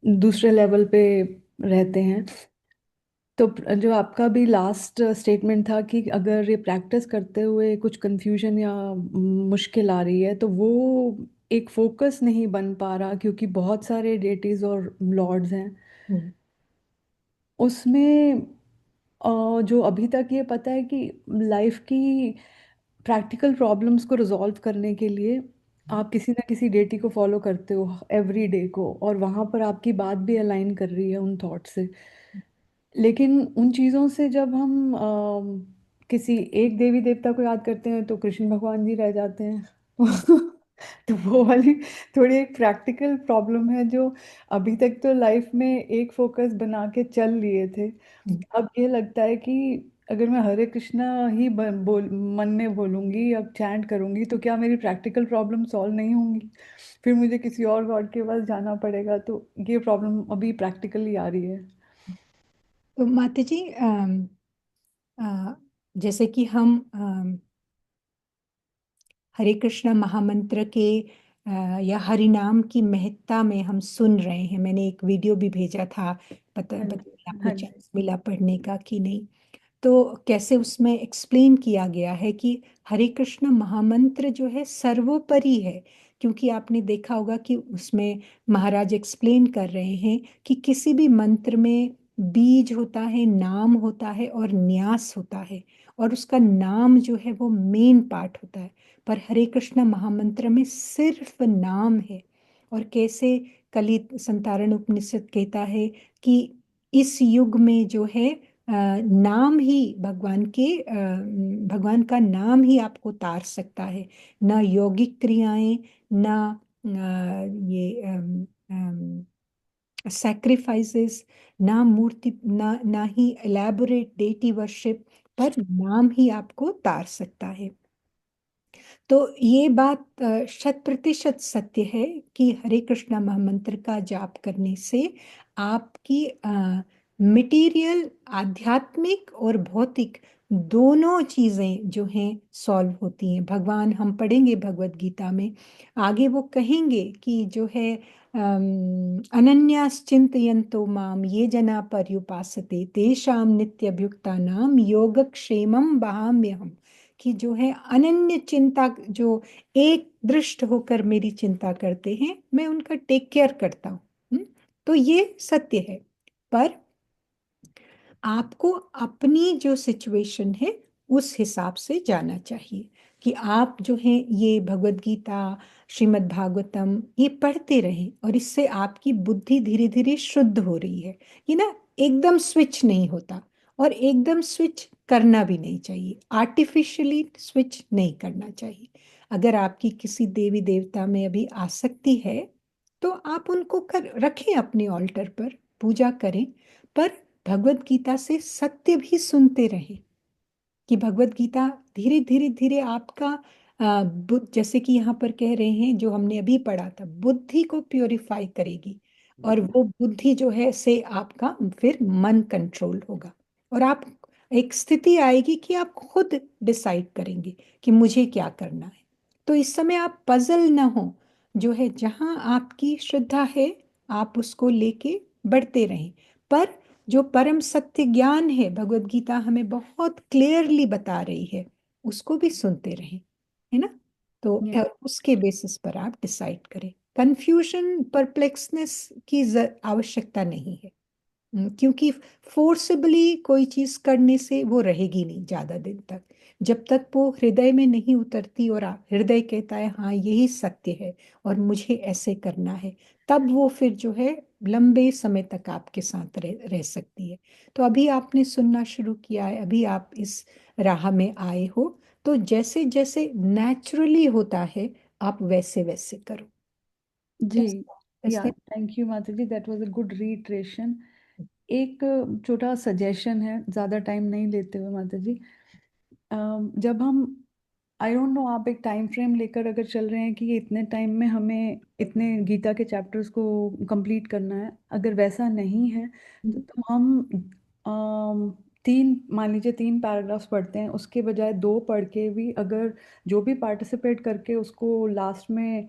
दूसरे लेवल पे रहते हैं, तो जो आपका भी लास्ट स्टेटमेंट था कि अगर ये प्रैक्टिस करते हुए कुछ कंफ्यूजन या मुश्किल आ रही है तो वो एक फोकस नहीं बन पा रहा क्योंकि बहुत सारे डेटीज और लॉर्ड्स हैं हम्म, उसमें। जो अभी तक ये पता है कि लाइफ की प्रैक्टिकल प्रॉब्लम्स को रिजॉल्व करने के लिए आप किसी ना किसी डेटी को फॉलो करते हो एवरी डे को, और वहाँ पर आपकी बात भी अलाइन कर रही है उन थॉट से। लेकिन उन चीज़ों से जब हम किसी एक देवी देवता को याद करते हैं तो कृष्ण भगवान जी रह जाते हैं। तो वो वाली थोड़ी एक प्रैक्टिकल प्रॉब्लम है जो अभी तक तो लाइफ में एक फोकस बना के चल लिए थे। हम्म। अब ये लगता है कि अगर मैं हरे कृष्णा ही मन में बोलूंगी, अब चैंट करूंगी, तो क्या मेरी प्रैक्टिकल प्रॉब्लम सॉल्व नहीं होंगी? फिर मुझे किसी और गॉड के पास जाना पड़ेगा। तो ये प्रॉब्लम अभी प्रैक्टिकली आ रही है। तो माता जी जैसे कि हम हरे कृष्ण महामंत्र के या हरि नाम की महत्ता में हम सुन रहे हैं। मैंने एक वीडियो भी भेजा था, पता हाँ पता जी। नहीं आपको हाँ जी। चांस मिला पढ़ने का कि नहीं। तो कैसे उसमें एक्सप्लेन किया गया है कि हरे कृष्ण महामंत्र जो है सर्वोपरि है। क्योंकि आपने देखा होगा कि उसमें महाराज एक्सप्लेन कर रहे हैं कि किसी भी मंत्र में बीज होता है, नाम होता है और न्यास होता है, और उसका नाम जो है वो मेन पार्ट होता है। पर हरे कृष्ण महामंत्र में सिर्फ नाम है। और कैसे कली संतारण उपनिषद कहता है कि इस युग में जो है नाम ही भगवान का नाम ही आपको तार सकता है। ना यौगिक क्रियाएं, ना ये सैक्रिफाइसेस, ना मूर्ति, ना ही एलैबोरेट डेटी वर्शिप, पर नाम ही आपको तार सकता है। तो ये बात शत प्रतिशत सत्य है कि हरे कृष्णा महामंत्र का जाप करने से आपकी मटेरियल, आध्यात्मिक और भौतिक दोनों चीजें जो हैं सॉल्व होती हैं। भगवान, हम पढ़ेंगे भगवत गीता में आगे, वो कहेंगे कि जो है अनन्याश्चिन्तयन्तो माम ये जना पर्युपासते तेषां नित्यभुक्तानां योगक्षेमं वहाम्यहम्। कि जो है अनन्य चिंता, जो एक दृष्ट होकर मेरी चिंता करते हैं, मैं उनका टेक केयर करता हूँ। तो ये सत्य है। पर आपको अपनी जो सिचुएशन है उस हिसाब से जाना चाहिए कि आप जो है ये भगवत गीता, श्रीमद् भागवतम ये पढ़ते रहें, और इससे आपकी बुद्धि धीरे धीरे शुद्ध हो रही है। ये ना एकदम स्विच नहीं होता, और एकदम स्विच करना भी नहीं चाहिए, आर्टिफिशियली स्विच नहीं करना चाहिए। अगर आपकी किसी देवी देवता में अभी आसक्ति है तो आप उनको रखें अपने ऑल्टर पर, पूजा करें, पर भगवत गीता से सत्य भी सुनते रहें। कि भगवत गीता धीरे धीरे धीरे आपका जैसे कि यहाँ पर कह रहे हैं, जो हमने अभी पढ़ा था, बुद्धि को प्योरीफाई करेगी। और वो बुद्धि जो है से आपका फिर मन कंट्रोल होगा, और आप एक स्थिति आएगी कि आप खुद डिसाइड करेंगे कि मुझे क्या करना है। तो इस समय आप पजल ना हो, जो है जहाँ आपकी श्रद्धा है आप उसको लेके बढ़ते रहें। पर जो परम सत्य ज्ञान है, भगवत गीता हमें बहुत क्लियरली बता रही है, उसको भी सुनते रहें, है ना। तो Yeah. उसके बेसिस पर आप डिसाइड करें। कंफ्यूजन, परप्लेक्सनेस की आवश्यकता नहीं है। क्योंकि फोर्सबली कोई चीज करने से वो रहेगी नहीं ज्यादा दिन तक, जब तक वो हृदय में नहीं उतरती और हृदय कहता है हाँ यही सत्य है और मुझे ऐसे करना है, तब वो फिर जो है लंबे समय तक आपके साथ रह सकती है। तो अभी आपने सुनना शुरू किया है, अभी आप इस राह में आए हो, तो जैसे जैसे नेचुरली होता है आप वैसे वैसे करो। जी, Does या that- थैंक यू माता जी, दैट वाज अ गुड रीट्रेशन। एक छोटा सजेशन है, ज़्यादा टाइम नहीं लेते हुए माता जी। जब हम, आई डोंट नो, आप एक टाइम फ्रेम लेकर अगर चल रहे हैं कि ये इतने टाइम में हमें इतने गीता के चैप्टर्स को कंप्लीट करना है, अगर वैसा नहीं है तो हम तीन, मान लीजिए 3 पैराग्राफ्स पढ़ते हैं, उसके बजाय 2 पढ़ के भी अगर जो भी पार्टिसिपेट करके उसको लास्ट में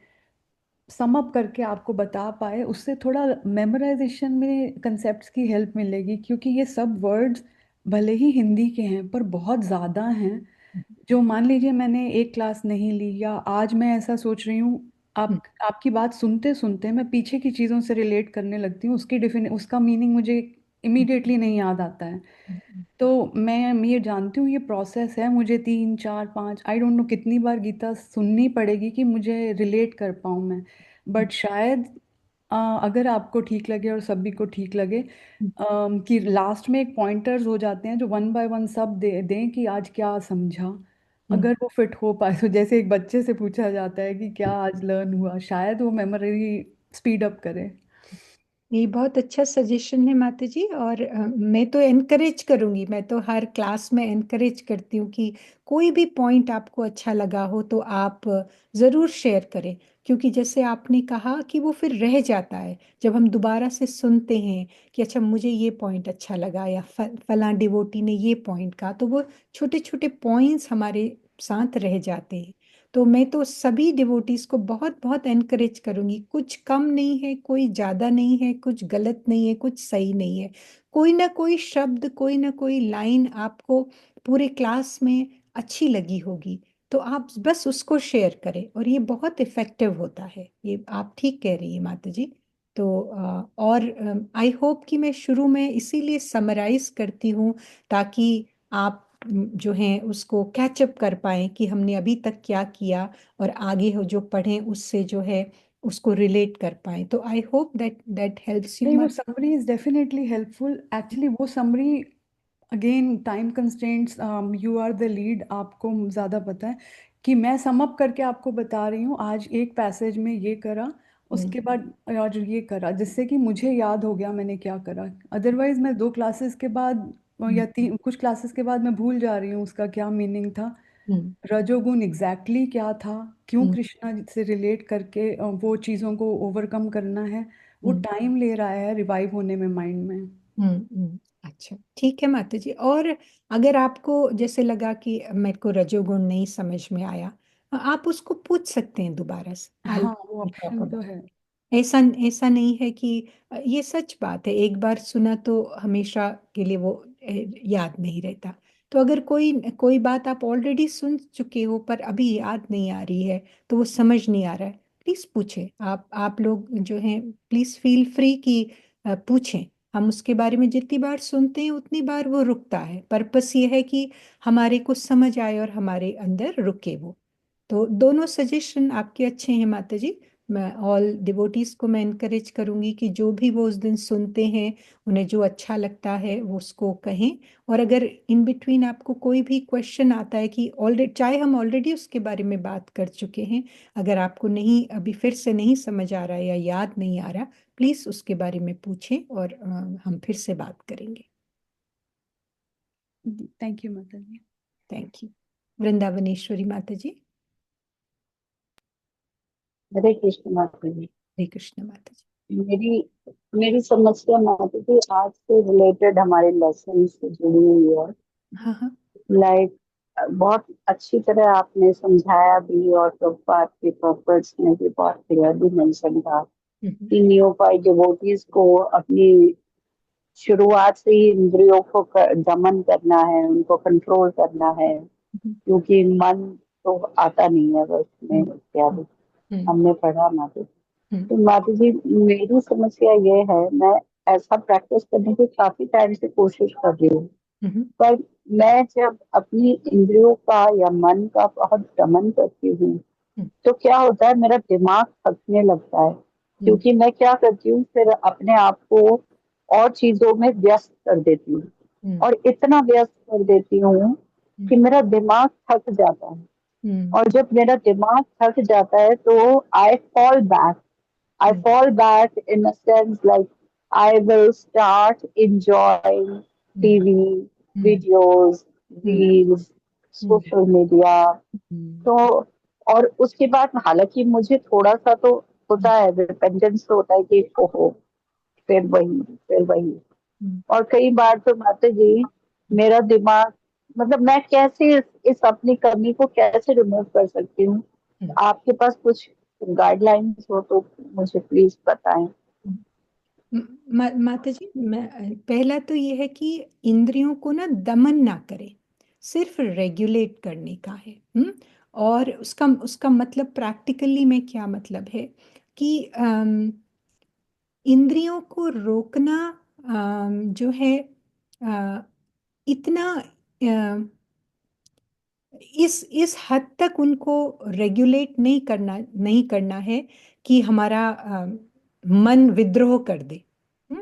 सम अप करके आपको बता पाए, उससे थोड़ा मेमोराइजेशन में कंसेप्ट्स की हेल्प मिलेगी, क्योंकि ये सब वर्ड्स भले ही हिंदी के हैं पर बहुत ज़्यादा हैं। जो मान लीजिए मैंने एक क्लास नहीं ली, या आज मैं ऐसा सोच रही हूँ, आपकी बात सुनते सुनते मैं पीछे की चीज़ों से रिलेट करने लगती हूँ, उसका मीनिंग मुझे इमीडिएटली नहीं याद आता है। तो मैं ये जानती हूँ ये प्रोसेस है, मुझे 3 4 5 आई डोंट नो कितनी बार गीता सुननी पड़ेगी कि मुझे रिलेट कर पाऊँ मैं। बट शायद अगर आपको ठीक लगे और सभी को ठीक लगे, कि लास्ट में एक पॉइंटर्स हो जाते हैं जो 1 बाय 1 सब दें कि आज क्या समझा, अगर वो फिट हो पाए। तो जैसे एक बच्चे से पूछा जाता है कि क्या आज लर्न हुआ, शायद वो मेमोरी स्पीड अप करे। ये बहुत अच्छा सजेशन है माता जी, और मैं तो एनकरेज करूंगी, मैं तो हर क्लास में एनकरेज करती हूँ कि कोई भी पॉइंट आपको अच्छा लगा हो तो आप ज़रूर शेयर करें। क्योंकि जैसे आपने कहा कि वो फिर रह जाता है, जब हम दोबारा से सुनते हैं कि अच्छा मुझे ये पॉइंट अच्छा लगा, या फलां डिवोटी ने ये पॉइंट कहा, तो वो छोटे छोटे पॉइंट्स हमारे साथ रह जाते हैं। तो मैं तो सभी डिवोटीज को बहुत बहुत एनकरेज करूंगी, कुछ कम नहीं है, कोई ज्यादा नहीं है, कुछ गलत नहीं है, कुछ सही नहीं है। कोई ना कोई शब्द, कोई ना कोई लाइन आपको पूरे क्लास में अच्छी लगी होगी, तो आप बस उसको शेयर करें, और ये बहुत इफेक्टिव होता है। ये आप ठीक कह रही है माता जी। तो और आई होप कि मैं शुरू में इसीलिए समराइज करती हूँ, ताकि आप जो हैं उसको कैचअप कर पाएं कि हमने अभी तक क्या किया, और आगे हो जो पढ़ें उससे जो है उसको रिलेट कर पाएं। तो I hope that that helps you नहीं, वो much. Summary is definitely helpful. Actually वो summary, again time constraints, you are the lead, आपको ज़्यादा पता है कि मैं सम अप करके आपको बता रही हूँ, आज एक पैसेज में ये करा, उसके बाद आज ये करा, जिससे कि मुझे याद हो गया मैंने क्या करा। अदरवाइज मैं 2 क्लासेस के बाद या कुछ क्लासेस के बाद मैं भूल जा रही हूँ उसका क्या मीनिंग था, रजोगुण एग्जैक्टली क्या था, क्यों कृष्णा जी से रिलेट करके वो चीज़ों को ओवरकम करना है, वो टाइम ले रहा है रिवाइव होने में माइंड में। अच्छा ठीक है माता जी। और अगर आपको जैसे लगा कि मेरे को रजोगुण नहीं समझ में आया, आप उसको पूछ सकते हैं दोबारा से। हाँ, वो ऑप्शन तो है। ऐसा ऐसा नहीं है कि ये सच बात है, एक बार सुना तो हमेशा के लिए वो याद नहीं रहता। तो अगर कोई कोई बात आप ऑलरेडी सुन चुके हो पर अभी याद नहीं आ रही है, तो वो समझ नहीं आ रहा है, प्लीज पूछें। आप लोग जो हैं प्लीज फील फ्री कि पूछें। हम उसके बारे में जितनी बार सुनते हैं उतनी बार वो रुकता है। पर्पस ये है कि हमारे को समझ आए और हमारे अंदर रुके वो। तो दोनों सजेशन आपके अच्छे हैं माता जी। मैं ऑल डिवोटीज को मैं इनकरेज करूंगी कि जो भी वो उस दिन सुनते हैं, उन्हें जो अच्छा लगता है वो उसको कहें। और अगर इन बिटवीन आपको कोई भी क्वेश्चन आता है कि ऑलरेडी, चाहे हम ऑलरेडी उसके बारे में बात कर चुके हैं, अगर आपको नहीं अभी फिर से नहीं समझ आ रहा है या याद नहीं आ रहा, प्लीज उसके बारे में पूछें, और हम फिर से बात करेंगे। थैंक यू माता जी। Thank you. वृंदावनेश्वरी माता जी। हरे कृष्ण माता जी। हरे कृष्ण माता जी। मेरी मेरी समस्या माता जी आज से रिलेटेड हमारे लेसन से जुड़ी हुई है। हाँ हाँ। लाइक बहुत अच्छी तरह आपने समझाया भी, और प्रभुपाद के पर्पस में भी बहुत क्लियरली मेंशन था कि नियोफाइड डिवोटीज को अपनी शुरुआत से ही इंद्रियों को दमन करना है, उनको कंट्रोल करना है, क्योंकि मन तो आता नहीं है बस में इत्यादि हमने पढ़ा माता जी। तो माता जी मेरी समस्या ये है, मैं ऐसा प्रैक्टिस करने की काफी टाइम से कोशिश कर रही हूँ, पर मैं जब अपनी इंद्रियों का या मन का बहुत दमन करती हूँ तो क्या होता है, मेरा दिमाग थकने लगता है। क्योंकि मैं क्या करती हूँ, फिर अपने आप को और चीजों में व्यस्त कर देती हूँ, और इतना व्यस्त कर देती हूँ कि मेरा दिमाग थक जाता है। और जब मेरा दिमाग थक जाता है तो I fall back in a sense like I will start enjoying TV, videos, reels, social media. तो और उसके बाद हालांकि मुझे थोड़ा सा तो होता है, डिपेंडेंस होता है कि ओहो फिर वही। और कई बार तो माता जी मेरा दिमाग, मतलब मैं कैसे इस अपनी कमी को कैसे रिमूव कर सकती हूँ? आपके पास कुछ गाइडलाइंस हो तो मुझे प्लीज बताएं। माता जी, पहला तो ये है कि इंद्रियों को ना दमन ना करें, सिर्फ रेगुलेट करने का है। और उसका उसका मतलब प्रैक्टिकली में क्या मतलब है कि इंद्रियों को रोकना जो है इतना इस हद तक उनको रेगुलेट नहीं करना है कि हमारा मन विद्रोह कर दे। हम्म?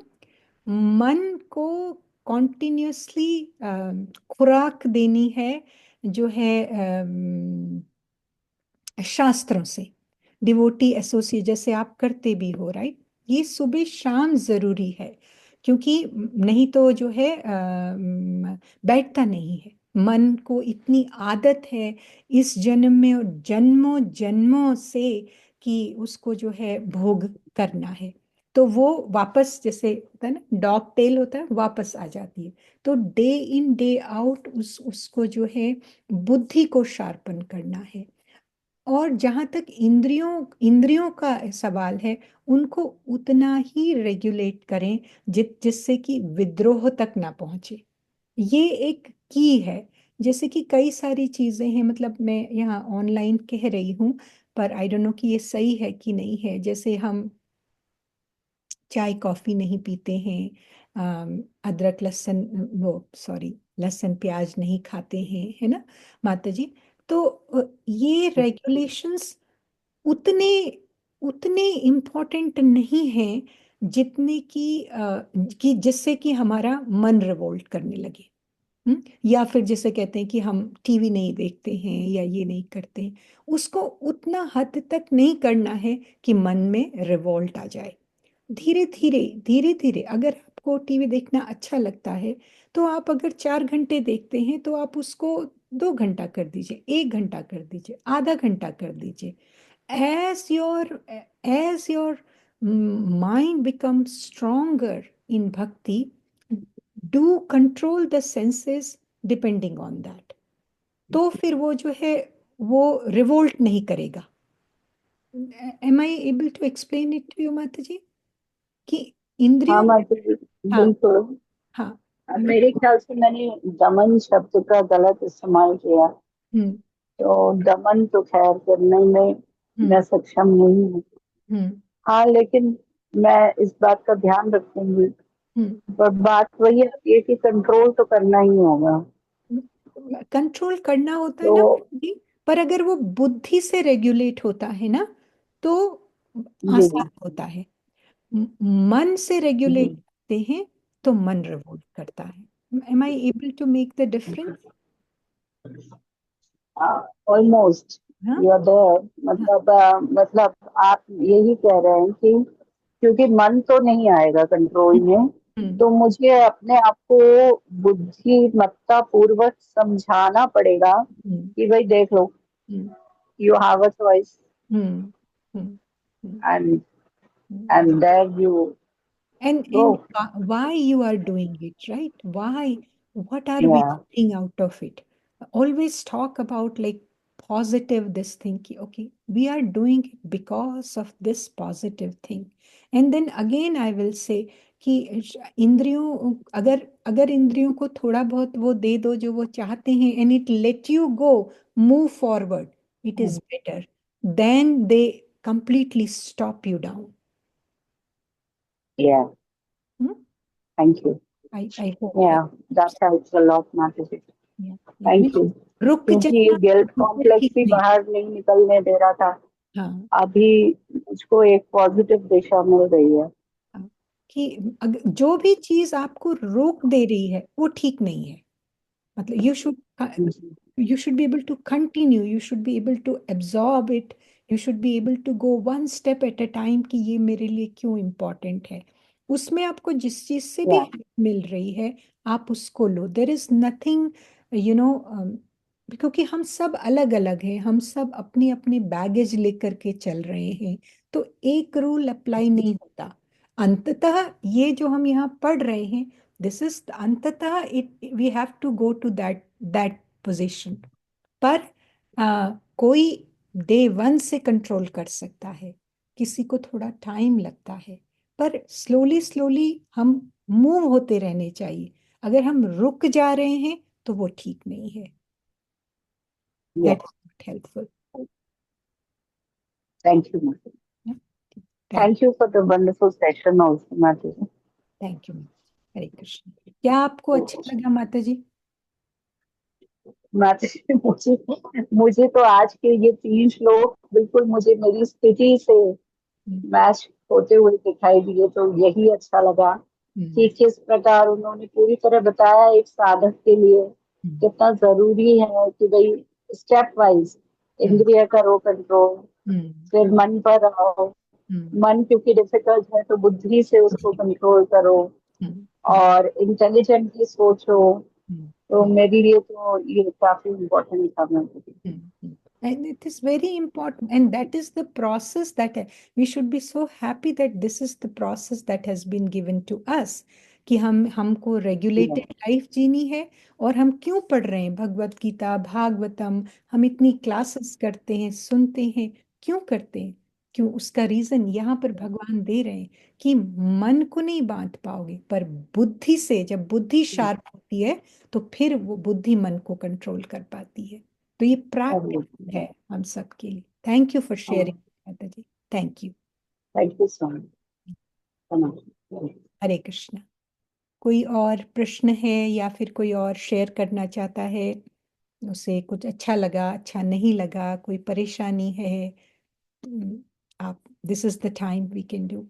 मन को कॉन्टिन्यूसली खुराक देनी है, जो है शास्त्रों से, डिवोटी एसोसिएट जैसे आप करते भी हो, राइट? ये सुबह शाम जरूरी है, क्योंकि नहीं तो जो है बैठता नहीं है। मन को इतनी आदत है इस जन्म में और जन्मों जन्मों से कि उसको जो है भोग करना है, तो वो वापस, जैसे होता है ना डॉग टेल होता है, वापस आ जाती है। तो डे इन डे आउट उसको जो है बुद्धि को शार्पन करना है। और जहाँ तक इंद्रियों इंद्रियों का सवाल है, उनको उतना ही रेगुलेट करें जिससे कि विद्रोह तक ना पहुंचे। ये एक की है। जैसे कि कई सारी चीजें हैं, मतलब मैं यहाँ ऑनलाइन कह रही हूँ, पर आई डोंट नो कि ये सही है कि नहीं है। जैसे हम चाय कॉफी नहीं पीते हैं, अदरक लहसुन, वो सॉरी, लहसुन प्याज नहीं खाते हैं, है ना माता जी? तो ये रेगुलेशंस उतने उतने इम्पोर्टेंट नहीं हैं जितने कि जिससे कि हमारा मन रिवोल्ट करने लगे। या फिर जैसे कहते हैं कि हम टीवी नहीं देखते हैं या ये नहीं करते हैं, उसको उतना हद तक नहीं करना है कि मन में रिवोल्ट आ जाए। धीरे धीरे अगर आपको टीवी देखना अच्छा लगता है, तो आप अगर 4 घंटे देखते हैं तो आप उसको 2 घंटा कर दीजिए, 1 घंटा कर दीजिए, आधा घंटा कर दीजिए। as your as your mind becomes stronger in bhakti, do control the senses depending on that, तो फिर वो जो है वो रिवोल्ट नहीं करेगा। am I able to explain it to you, माता जी? कि हाँ इंद्रियों, माता जी, हाँ बिल्कुल। हाँ, मेरे ख्याल से मैंने दमन शब्द का गलत इस्तेमाल किया। हम्म तो दमन तो खैर करने में मैं हम्म सक्षम नहीं हूँ। हम्म हाँ, लेकिन मैं इस बात का ध्यान रखूंगी। हम्म पर बात वही आती है कि कंट्रोल तो करना ही होगा। कंट्रोल करना होता है तो ना बुद्धि, पर अगर वो बुद्धि से रेगुलेट होता है ना, तो जी आसान होता है। मन से रेगुलेट जी, करते हैं तो मन रिवोल्ट करता है। Am I able to make the difference? Almost हाँ यू आर देयर। हाँ, मतलब आप यही कह रहे हैं कि क्योंकि मन तो नहीं आएगा कंट्रोल में, हम्म तो मुझे अपने आप को बुद्धिमत्ता पूर्वक समझाना पड़ेगा हम्म कि भाई देख लो, hmm you have a choice, hmm hmm hmm, and hmm. There you go. And why you are doing it, right? Why? What are we या getting out of it? Always talk about like positive this thing ki, okay, we are doing it because of this positive thing. And then again I will say कि इंद्रियों, अगर अगर इंद्रियों को थोड़ा बहुत वो दे दो जो वो चाहते हैं, and it let you go, move forward, it is better than they completely stop you down. या Hmm? Thank you. I hope that. या that helps a lot mathematics. Yeah, yeah. Thank मैं यू। रुक क्योंकि जाना guilt बिल्कुल complex ठीक भी नहीं। बाहर नहीं निकलने दे रहा था। हाँ अभी मुझको एक पॉजिटिव दिशा मिल रही है। हाँ, कि जो भी चीज आपको रोक दे रही है वो ठीक नहीं है। मतलब you should be able to continue, you should be able to absorb it, you should be able to go one step at a time कि ये मेरे लिए क्यों इम्पोर्टेंट है। उसमें आपको जिस चीज से भी या help मिल रही है आप उसको लो। There is nothing you know, क्योंकि हम सब अलग अलग हैं, हम सब अपनी अपनी बैगेज लेकर के चल रहे हैं, तो एक रूल अप्लाई नहीं होता। अंततः ये जो हम यहाँ पढ़ रहे हैं, दिस इज अंततः it, we have to go to that that position. पर कोई डे वन से कंट्रोल कर सकता है, किसी को थोड़ा टाइम लगता है, पर स्लोली स्लोली हम मूव होते रहने चाहिए। अगर हम रुक जा रहे हैं तो वो ठीक नहीं है। या that is not helpful. Thank you माता। Thank thank you for the wonderful session also माता जी। Thank you. हरे कृष्ण। क्या आपको अच्छा लगा माता जी? माता जी, मुझे मुझे तो आज के ये 3 श्लोक बिल्कुल मुझे मेरी स्थिति से हम्म, मैच होते हुए दिखाई दिए, तो यही अच्छा लगा कि किस प्रकार उन्होंने पूरी तरह बताया एक साधक के लिए हम्म, कितना जरूरी है कि भाई स्टेप वाइज हम्म, इंद्रिय करो कंट्रोल, हम्म, फिर मन पर आओ, हम्म, मन क्योंकि डिफिकल्ट है तो बुद्धि से उसको कंट्रोल करो हम्म, और इंटेलिजेंटली सोचो। हम्म, तो मेरे लिए तो ये काफी इम्पोर्टेंट था मेरे लिए। And it is very important, and that is the process that we should be so happy that this is the process that has been given to us, कि हमको रेगुलेटेड लाइफ जीनी है। और हम क्यों पढ़ रहे हैं भगवत गीता भागवतम, हम इतनी क्लासेस करते हैं, सुनते हैं, क्यों करते हैं? क्यों? उसका रीजन यहाँ पर भगवान दे रहे हैं कि मन को नहीं बांध पाओगे, पर बुद्धि से, जब बुद्धि शार्प होती है तो फिर वो बुद्धि मन को कंट्रोल कर पाती है। तो ये प्रैक्टिस है हम सबके लिए। थैंक यू फॉर शेयरिंग माता जी। Thank you. Thank you so much. Hare Krishna. कोई और प्रश्न है या फिर कोई और शेयर करना चाहता है? उसे कुछ अच्छा लगा, अच्छा नहीं लगा, कोई परेशानी है, आप, this is the time we can do.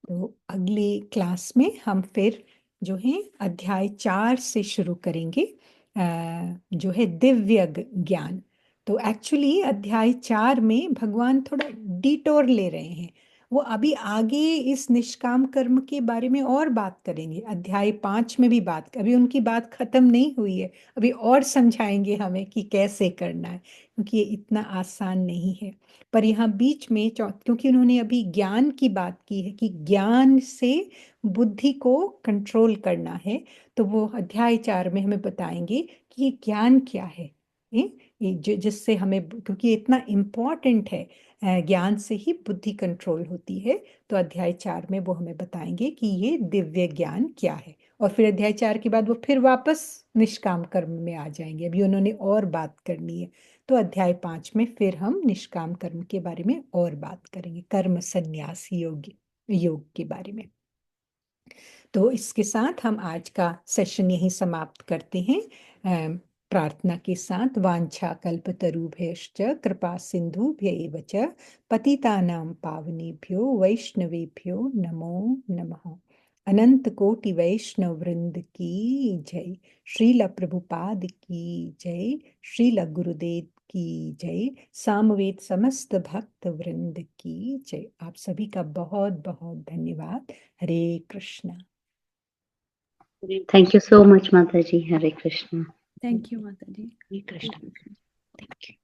तो अगली क्लास में हम फिर जो है अध्याय 4 से शुरू करेंगे, जो है दिव्य ज्ञान। तो एक्चुअली अध्याय 4 में भगवान थोड़ा डिटोर ले रहे हैं। वो अभी आगे इस निष्काम कर्म के बारे में और बात करेंगे, अध्याय 5 में भी बात, अभी उनकी बात खत्म नहीं हुई है, अभी और समझाएंगे हमें कि कैसे करना है, क्योंकि ये इतना आसान नहीं है। पर यहाँ बीच में क्योंकि उन्होंने अभी ज्ञान की बात की है कि ज्ञान से बुद्धि को कंट्रोल करना है, तो वो अध्याय 4 में हमें बताएंगे कि ये ज्ञान क्या है। ये जिससे हमें, क्योंकि ये इतना इम्पोर्टेंट है, ज्ञान से ही बुद्धि कंट्रोल होती है। तो अध्याय 4 में वो हमें बताएंगे कि ये दिव्य ज्ञान क्या है। और फिर अध्याय 4 के बाद वो फिर वापस निष्काम कर्म में आ जाएंगे, अभी उन्होंने और बात करनी है। तो अध्याय 5 में फिर हम निष्काम कर्म के बारे में और बात करेंगे, कर्म संन्यास योग के बारे में। तो इसके साथ हम आज का सेशन यहीं समाप्त करते हैं, प्रार्थना के साथ। वांछा कल्पतरुभ्यश्च कृपा सिंधुभ्यैव च पतितानां पावनेभ्यो वैष्णवेभ्यो नमो नमः। अनंत कोटि वैष्णव वृंद की जय। श्रील प्रभुपाद की जय। श्रील गुरुदेव की जय। सामवेद समस्त भक्त वृंद की जय। आप सभी का बहुत बहुत धन्यवाद। Hare Krishna. Thank you so much माता जी। हरे कृष्ण। थैंक यू माता जी। हरे कृष्ण। Thank you.